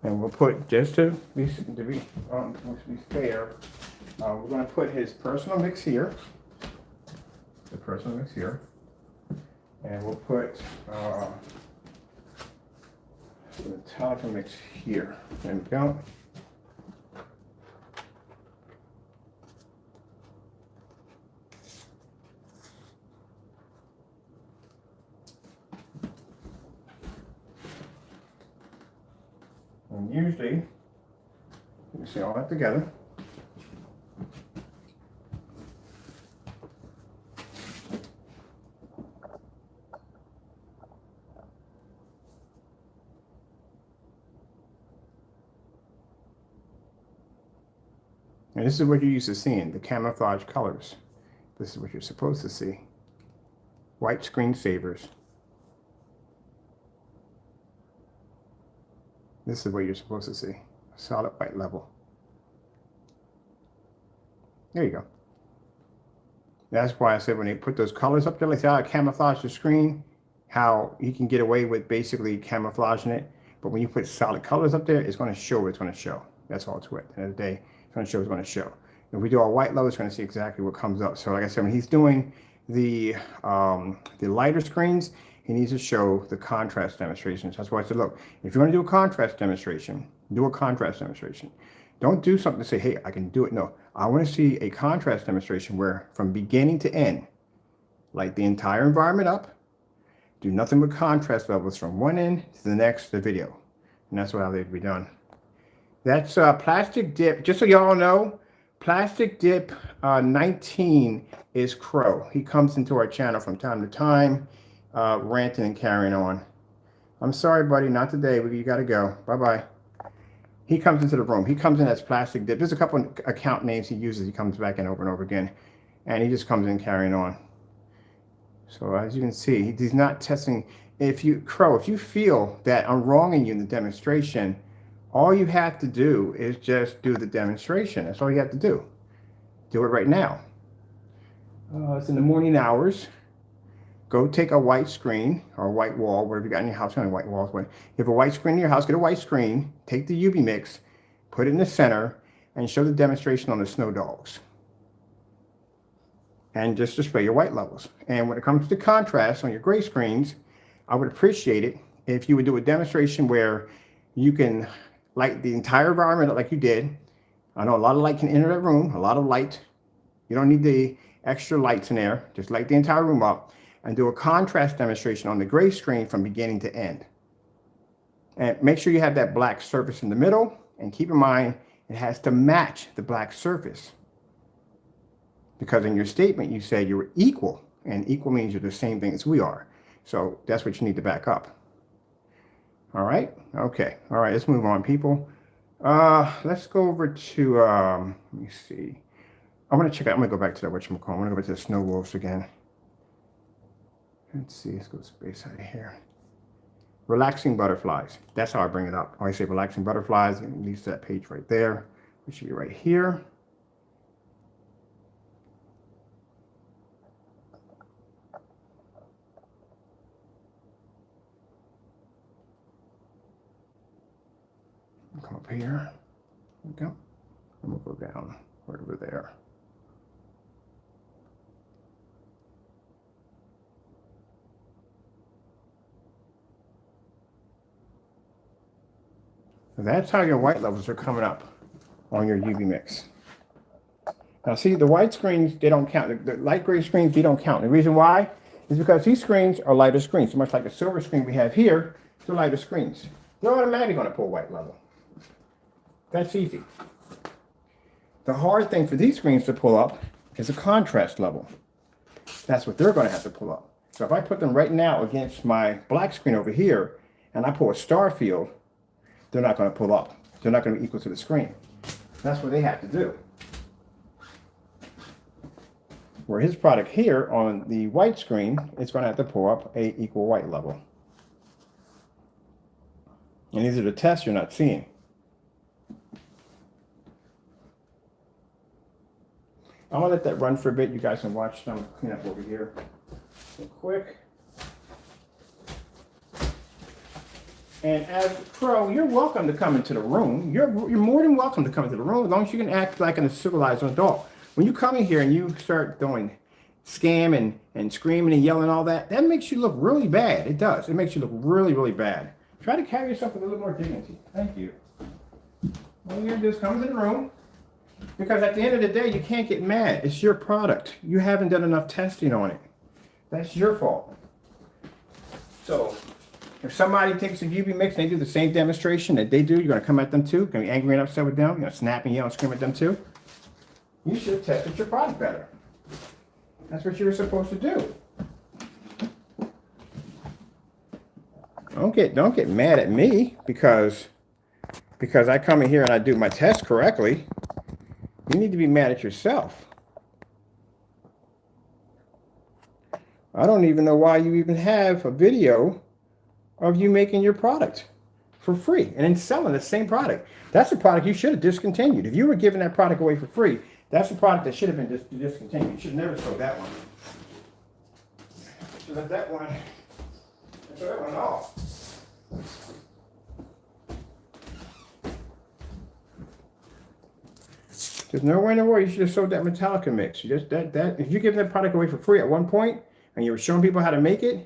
And we'll put, just to be fair, we're going to put his personal mix here. The personal mix here. And we'll put the Metallica mix here. There we go. And usually, you can see all that together. And this is what you're used to seeing, the camouflage colors. This is what you're supposed to see. White screensavers. This is what you're supposed to see, a solid white level. There you go. That's why I said when they put those colors up there, like how I camouflage the screen, how you can get away with basically camouflaging it. But when you put solid colors up there, it's going to show what it's going to show. That's all to it. At the end of the day, it's going to show what it's going to show. If we do our white level, it's going to see exactly what comes up. So like I said, when he's doing the lighter screens, he needs to show the contrast demonstrations. That's why I said, look, if you're going to do a contrast demonstration, do a contrast demonstration. Don't do something to say, hey, I can do it. No, I want to see a contrast demonstration where from beginning to end, light the entire environment up, do nothing but contrast levels from one end to the next, the video. And that's how they'd be done. That's Plastic Dip. Just so y'all know, Plastic Dip 19 is Crow. He comes into our channel from time to time, ranting and carrying on. I'm sorry, buddy, not today. You got to go. Bye-bye. He comes into the room. He comes in as Plastic Dip. There's a couple of account names he uses. He comes back in over and over again. And he just comes in carrying on. So as you can see, he's not testing. Crow, if you feel that I'm wronging you in the demonstration, all you have to do is just do the demonstration. That's all you have to do. Do it right now. It's in the morning hours. Go take a white screen or a white wall, whatever you got in your house, on white walls. If you have a white screen in your house, get a white screen, take the UV mix, put it in the center, and show the demonstration on the snow dogs. And just display your white levels. And when it comes to contrast on your gray screens, I would appreciate it if you would do a demonstration where you can light the entire environment like you did. I know a lot of light can enter that room, a lot of light. You don't need the extra lights in there. Just light the entire room up and do a contrast demonstration on the gray screen from beginning to end. And make sure you have that black surface in the middle, and keep in mind it has to match the black surface. Because in your statement you said you were equal, and equal means you're the same thing as we are. So that's what you need to back up. All right, okay, all right, let's move on, people. Let's go over to, let me see. I'm gonna check out, I'm gonna go back to that whatchamacallit. I'm gonna go back to the snow wolves again. Let's see, let's go space out of here. Relaxing butterflies. That's how I bring it up. When I say relaxing butterflies, it leads to that page right there. It should be right here. Come up here. There we go. And we'll go down right over there. That's how your white levels are coming up on your UV mix. Now see, the white screens, they don't count. The light gray screens, they don't count. The reason why is because these screens are lighter screens. So much like the silver screen we have here, they're lighter screens. They're automatically going to pull white level. That's easy. The hard thing for these screens to pull up is a contrast level. That's what they're going to have to pull up. So if I put them right now against my black screen over here, and I pull a star field, they're not going to pull up. They're not going to be equal to the screen. That's what they have to do. Where his product here on the white screen, it's going to have to pull up a equal white level. And these are the tests you're not seeing. I'm going to let that run for a bit. You guys can watch them clean up over here real quick. And as Pro, you're welcome to come into the room. You're more than welcome to come into the room as long as you can act like a civilized adult. When you come in here and you start doing scam and screaming and yelling and all that, that makes you look really bad. It does. It makes you look really, really bad. Try to carry yourself with a little more dignity. Thank you. All you're going to do is come into the room. Because at the end of the day, you can't get mad. It's your product. You haven't done enough testing on it. That's your fault. So if somebody takes a UV mix and they do the same demonstration that they do, you're going to come at them too. You're going to be angry and upset with them. You're going to snap and yell and scream at them too. You should have tested your product better. That's what you were supposed to do. Don't get mad at me because I come in here and I do my test correctly. You need to be mad at yourself. I don't even know why you even have a video of you making your product for free and then selling the same product. That's a product you should have discontinued. If you were giving that product away for free, That's a product that should have been discontinued. You should have never sold that one. You should let that one, throw that one off. There's nowhere in the world you should have sold that Metallica mix. You just that if you give that product away for free at one point and you were showing people how to make it, you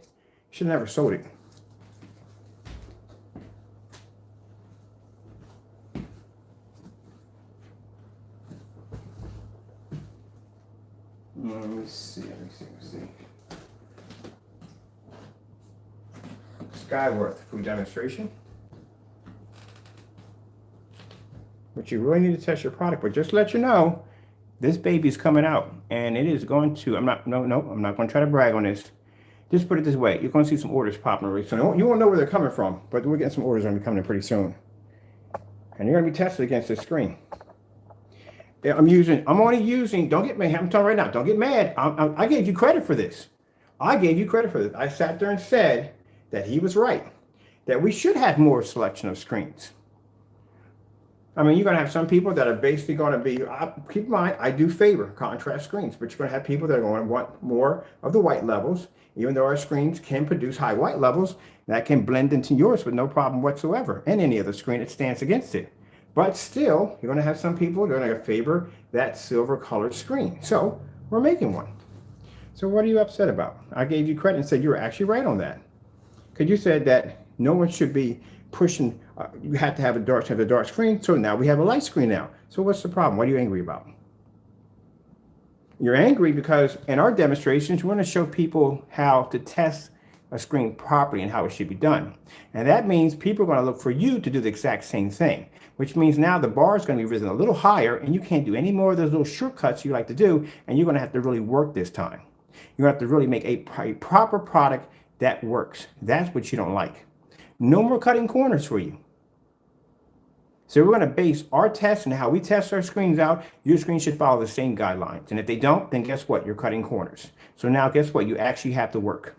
should have never sold it. Let me see. Skyworth food demonstration. But you really need to test your product. But just to let you know, this baby's coming out, and it is going to. I'm not going to try to brag on this. Just put it this way: you're going to see some orders popping really soon. You won't know where they're coming from, but we're getting some orders going to be coming in pretty soon, and you're going to be tested against this screen. I'm only using. Don't get mad. I'm telling you right now. Don't get mad. I gave you credit for this. I sat there and said that he was right. That we should have more selection of screens. I mean, you're going to have some people that are basically going to be, keep in mind, I do favor contrast screens, but you're going to have people that are going to want more of the white levels, even though our screens can produce high white levels, that can blend into yours with no problem whatsoever, and any other screen that stands against it. But still, you're going to have some people that are going to favor that silver colored screen. So we're making one. So what are you upset about? I gave you credit and said you were actually right on that. Because you said that no one should be pushing, you have to have a dark screen. So now we have a light screen now. So what's the problem? What are you angry about? You're angry because in our demonstrations, we want to show people how to test a screen properly and how it should be done. And that means people are going to look for you to do the exact same thing, which means now the bar is going to be risen a little higher and you can't do any more of those little shortcuts you like to do. And you're going to have to really work this time. You're going to have to really make a proper product that works. That's what you don't like. No more cutting corners for you. So we're going to base our tests and how we test our screens out. Your screen should follow the same guidelines. And if they don't, then guess what? You're cutting corners. So now guess what? You actually have to work.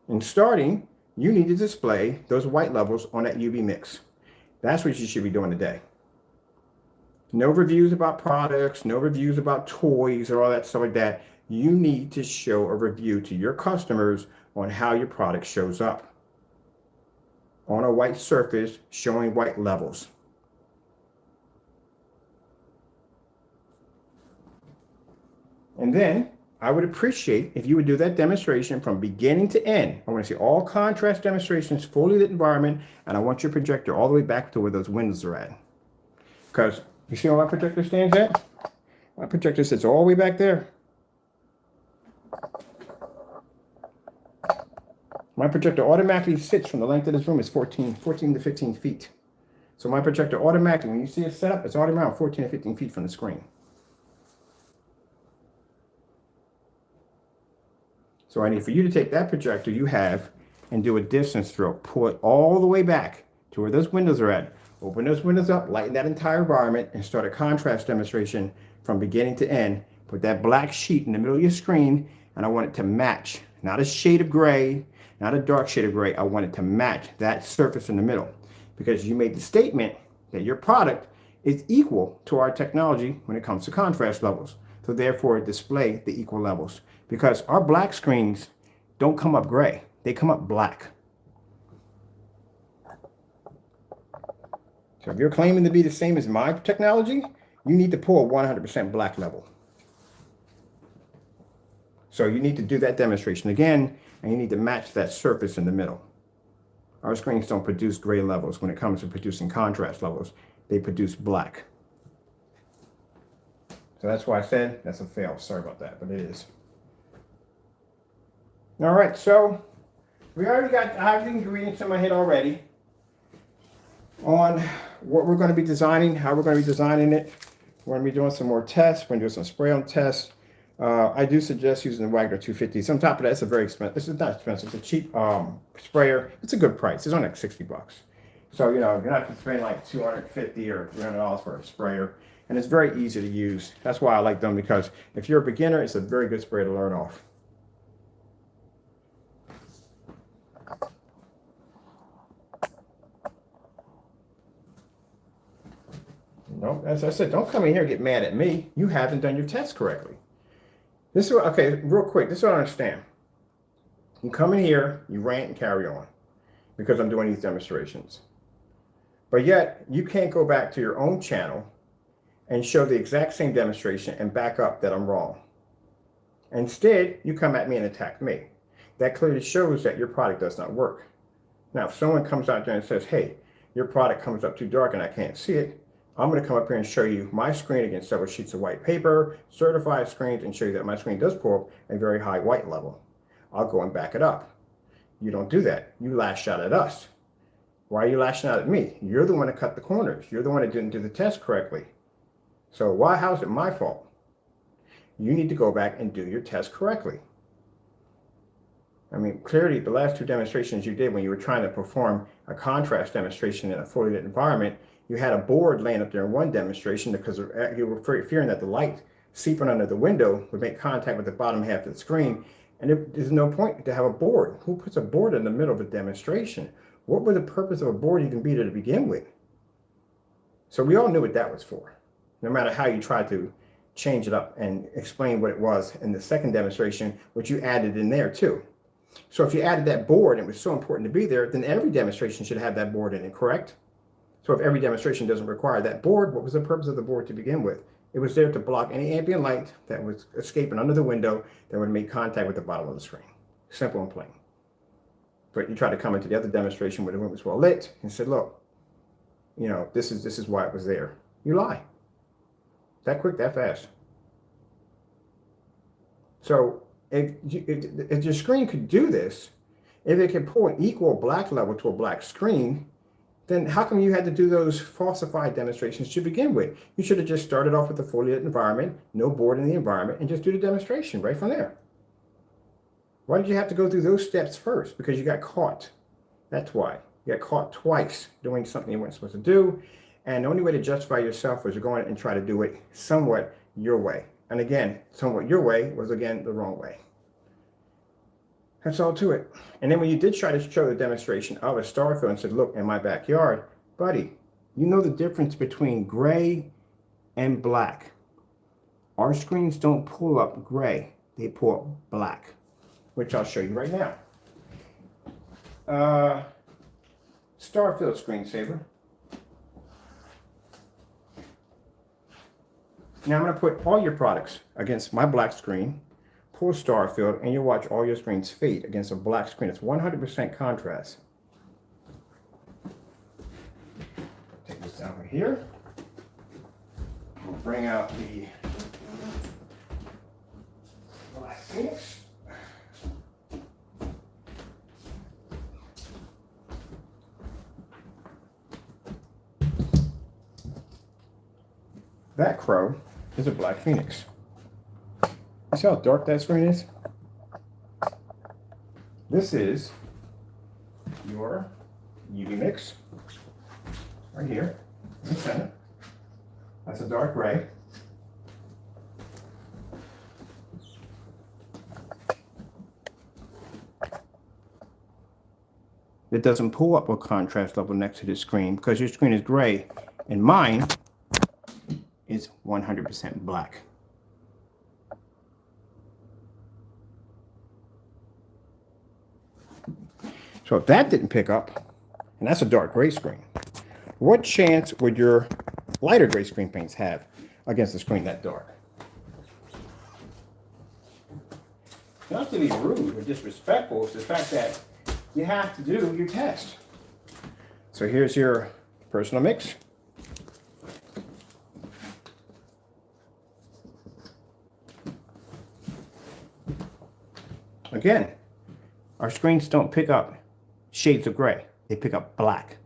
In starting, you need to display those white levels on that UV mix. That's what you should be doing today. No reviews about products, no reviews about toys or all that stuff like that. You need to show a review to your customers on how your product shows up on a white surface showing white levels. And then I would appreciate if you would do that demonstration from beginning to end. I want to see all contrast demonstrations, fully lit environment, and I want your projector all the way back to where those windows are at. Because you see where my projector stands at? My projector sits all the way back there. My projector automatically sits from the length of this room is 14 to 15 feet. So my projector automatically, when you see it set up, it's already around 14 to 15 feet from the screen. So I need for you to take that projector you have and do a distance throw. Pull it all the way back to where those windows are at. Open those windows up, lighten that entire environment, and start a contrast demonstration from beginning to end. Put that black sheet in the middle of your screen, and I want it to match. Not a shade of gray, not a dark shade of gray. I want it to match that surface in the middle. Because you made the statement that your product is equal to our technology when it comes to contrast levels. So therefore, display the equal levels. Because our black screens don't come up gray. They come up black. So if you're claiming to be the same as my technology, you need to pull a 100% black level. So you need to do that demonstration again, and you need to match that surface in the middle. Our screens don't produce gray levels when it comes to producing contrast levels. They produce black. So that's why I said that's a fail. Sorry about that, but it is. All right, so we already got I have the ingredients in my head already on what we're going to be designing, how we're going to be designing it. We're going to be doing some more tests. We're going to do some spray-on tests. I do suggest using the Wagner 250. On top of that, it's a very expensive. This is not expensive. It's a cheap sprayer. It's a good price. It's only like $60. So you know you're not spending like $250 or $300 for a sprayer, and it's very easy to use. That's why I like them, because if you're a beginner, it's a very good sprayer to learn off. No, as I said, don't come in here and get mad at me. You haven't done your test correctly. This is what, okay, real quick, this is what I understand. You come in here, you rant and carry on because I'm doing these demonstrations. But yet, you can't go back to your own channel and show the exact same demonstration and back up that I'm wrong. Instead, you come at me and attack me. That clearly shows that your product does not work. Now, if someone comes out there and says, hey, your product comes up too dark and I can't see it, I'm going to come up here and show you my screen against several sheets of white paper, certified screens, and show you that my screen does pull up a very high white level. I'll go and back it up. You don't do that. You lash out at us. Why are you lashing out at me? You're the one that cut the corners. You're the one that didn't do the test correctly. So how is it my fault? You need to go back and do your test correctly. I mean, clearly the last two demonstrations you did when you were trying to perform a contrast demonstration in a fully lit environment, you had a board laying up there in one demonstration because you were fearing that the light seeping under the window would make contact with the bottom half of the screen. And there's no point to have a board. Who puts a board in the middle of a demonstration? What would the purpose of a board even be to begin with? So we all knew what that was for. No matter how you tried to change it up and explain what it was in the second demonstration, which you added in there too. So if you added that board and it was so important to be there, then every demonstration should have that board in it, correct? So if every demonstration doesn't require that board, what was the purpose of the board to begin with? It was there to block any ambient light that was escaping under the window that would make contact with the bottom of the screen. Simple and plain. But you try to come into the other demonstration where the room was well lit and said, look, you know, this is why it was there. You lie. That quick, that fast. So if your screen could do this, if it could pull an equal black level to a black screen, then how come you had to do those falsified demonstrations to begin with? You should have just started off with a fully lit environment, no board in the environment, and just do the demonstration right from there. Why did you have to go through those steps first? Because you got caught. That's why. You got caught twice doing something you weren't supposed to do. And the only way to justify yourself was to go in and try to do it somewhat your way. And again, somewhat your way was, again, the wrong way. That's all to it. And then when you did try to show the demonstration of a star field and said, look, in my backyard, buddy, you know the difference between gray and black. Our screens don't pull up gray. They pull up black, which I'll show you right now. Starfield screensaver. Now I'm going to put all your products against my black screen, pull Starfield, and you'll watch all your screens fade against a black screen. It's 100% contrast. Take this down right here. We'll bring out the black Phoenix. That crow is a black Phoenix. You see how dark that screen is? This is your UV mix right here in the center. That's a dark gray. It doesn't pull up a contrast level next to the screen because your screen is gray and mine is 100% black. So if that didn't pick up, and that's a dark gray screen, what chance would your lighter gray screen paints have against a screen that dark? Not to be rude or disrespectful, it's the fact that you have to do your test. So here's your personal mix. Again, our screens don't pick up shades of gray. They pick up black.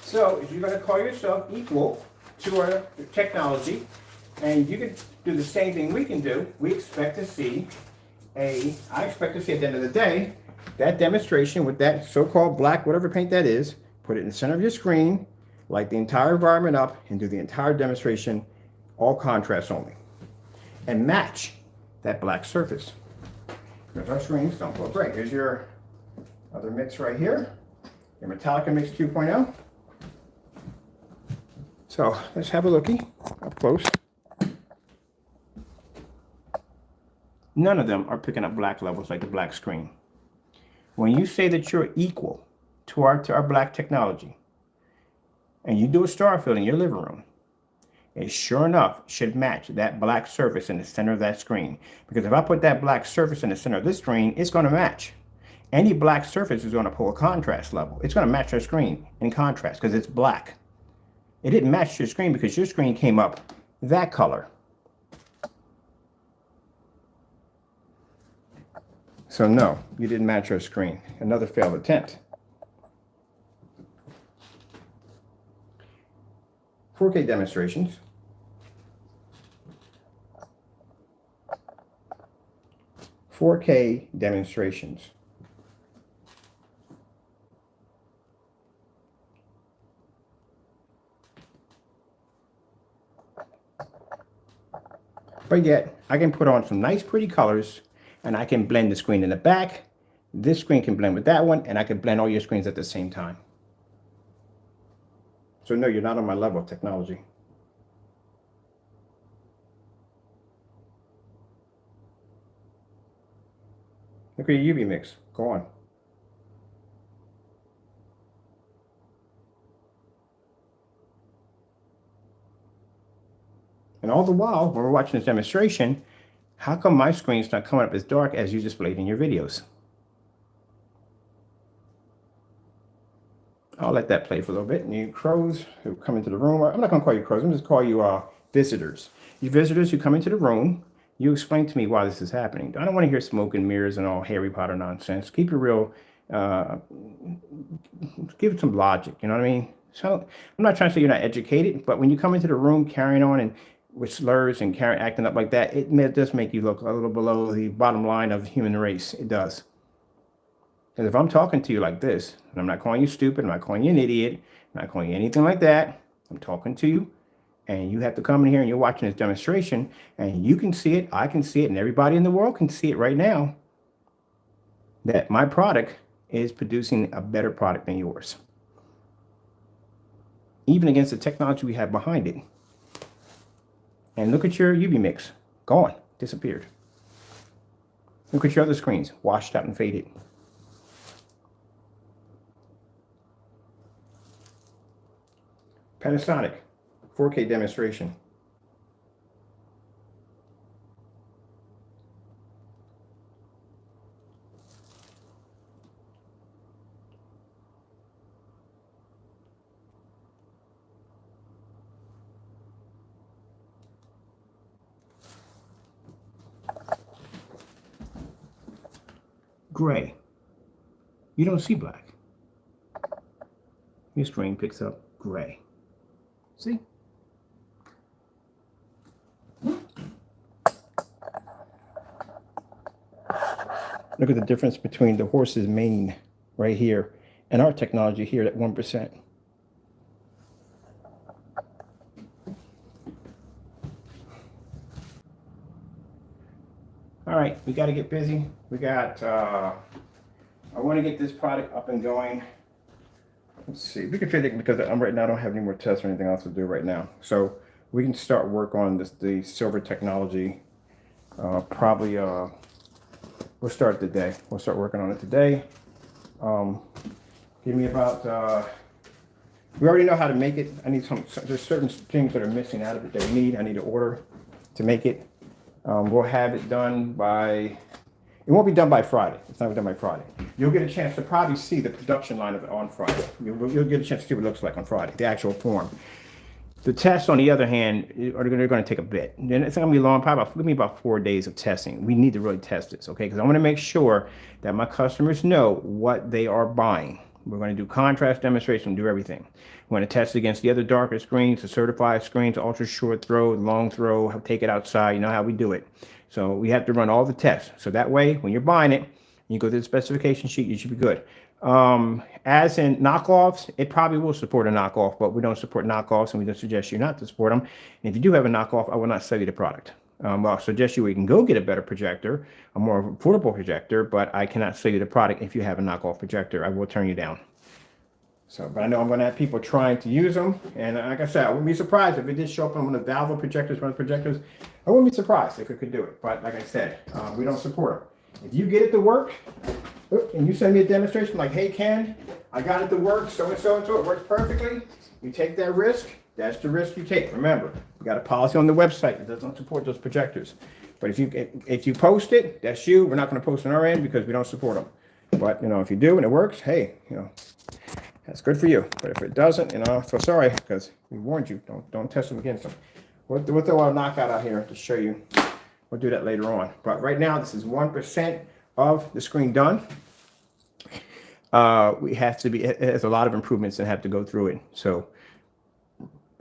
So if you're going to call yourself equal to our technology, and you can do the same thing we can do, I expect to see at the end of the day, that demonstration with that so-called black, whatever paint that is, put it in the center of your screen, light the entire environment up, and do the entire demonstration, all contrast only. And match that black surface. Because our screens don't look great. Here's your other mix right here, your Metallica Mix 2.0. So let's have a looky up close. None of them are picking up black levels like the black screen. When you say that you're equal to our black technology, and you do a star field in your living room, it sure enough should match that black surface in the center of that screen. Because if I put that black surface in the center of this screen, it's going to match. Any black surface is going to pull a contrast level. It's going to match your screen in contrast because it's black. It didn't match your screen because your screen came up that color. So no, you didn't match your screen. Another failed attempt. 4K demonstrations. But yet, I can put on some nice pretty colors and I can blend the screen in the back. This screen can blend with that one, and I can blend all your screens at the same time. So no, you're not on my level of technology. Look at your UV mix. Go on. And all the while, when we're watching this demonstration, how come my screen's not coming up as dark as you displayed in your videos? I'll let that play for a little bit. And you crows who come into the room, I'm not going to call you crows, I'm just call you visitors. You visitors who come into the room, you explain to me why this is happening. I don't want to hear smoke and mirrors and all Harry Potter nonsense. Keep it real, give it some logic, you know what I mean? So I'm not trying to say you're not educated, but when you come into the room carrying on and with slurs and acting up like that, it does make you look a little below the bottom line of the human race. It does. Because if I'm talking to you like this, and I'm not calling you stupid, I'm not calling you an idiot, I'm not calling you anything like that, I'm talking to you, and you have to come in here and you're watching this demonstration, and you can see it, I can see it, and everybody in the world can see it right now, that my product is producing a better product than yours. Even against the technology we have behind it. And look at your UV mix. Gone. Disappeared. Look at your other screens. Washed out and faded. Panasonic. 4K demonstration. Gray. You don't see black. Your screen picks up gray. See? Look at the difference between the horse's mane right here and our technology here at 1%. All right, we got to get busy. We got, I want to get this product up and going. Let's see, we can fit it because I'm right now, I don't have any more tests or anything else to do right now. So we can start work on this, the silver technology. Probably, we'll start today. We'll start working on it today. Give me about, we already know how to make it. I need there's certain things that are missing out of it that we need. I need to order to make it. We'll have it done by, it won't be done by Friday. It's not done by Friday. You'll get a chance to probably see the production line of it on Friday. You'll get a chance to see what it looks like on Friday, the actual form. The tests, on the other hand, are going to take a bit. Then it's not going to be long, probably give me about 4 days of testing. We need to really test this, okay? Because I want to make sure that my customers know what they are buying. We're going to do contrast demonstration, do everything. We're going to test against the other darker screens, the certified screens, ultra short throw, long throw, take it outside. You know how we do it. So we have to run all the tests. So that way, when you're buying it, you go to the specification sheet, you should be good. As in knockoffs, it probably will support a knockoff, but we don't support knockoffs, and we don't suggest you not to support them. And if you do have a knockoff, I will not sell you the product. I'll suggest you can go get a better projector, a more affordable projector, but I cannot sell you the product if you have a knockoff projector. I will turn you down. So, but I know I'm going to have people trying to use them. And like I said, I wouldn't be surprised if it did show up on one of the valve projectors, one of the projectors. I wouldn't be surprised if it could do it. But like I said, we don't support them. If you get it to work, and you send me a demonstration like, hey, Ken, I got it to work, so and so and so, it works perfectly. You take that risk. That's the risk you take. Remember, we got a policy on the website that doesn't support those projectors. But if you post it, that's you. We're not going to post on our end because we don't support them. But, you know, if you do and it works, hey, you know, that's good for you. But if it doesn't, you know, I feel sorry because we warned you. Don't test them against them. We'll throw a knockout out here to show you. We'll do that later on. But right now, this is 1% of the screen done. We have to be, it has a lot of improvements and have to go through it. So,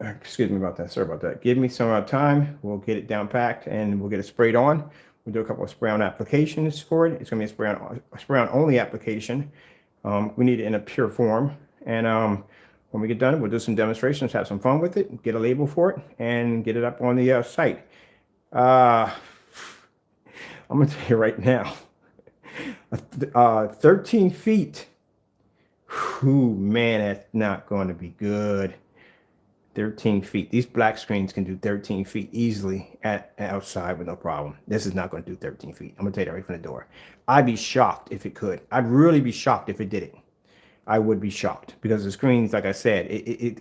excuse me about that. Sorry about that. Give me some time. We'll get it down packed and we'll get it sprayed on. We'll do a couple of spray on applications for it. It's going to be a spray on only application. We need it in a pure form. And when we get done, we'll do some demonstrations, have some fun with it, get a label for it, and get it up on the site. I'm going to tell you right now, 13 feet. Whew, man, that's not going to be good. 13 feet. These black screens can do 13 feet easily outside with no problem. This is not going to do 13 feet. I'm going to tell you that right from the door. I'd be shocked if it could. I'd really be shocked if it did it. I would be shocked because the screens, like I said,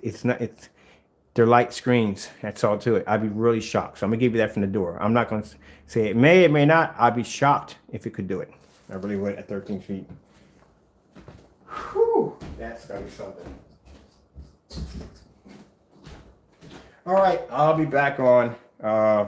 they're light screens. That's all to it. I'd be really shocked. So I'm going to give you that from the door. I'm not going to say it may not. I'd be shocked if it could do it. I really would at 13 feet. Whew, that's going to be something. All right, I'll be back on. I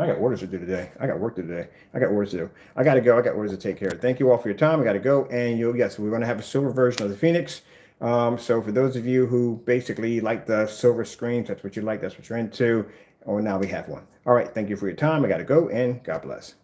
got orders to do today. I got work to do today. I got orders to do. I got to go. I got orders to take care of. Thank you all for your time. I got to go. And yes, we're going to have a silver version of the Phoenix. So for those of you who basically like the silver screens, that's what you like, that's what you're into. Oh, now we have one. All right, thank you for your time. I got to go, and God bless.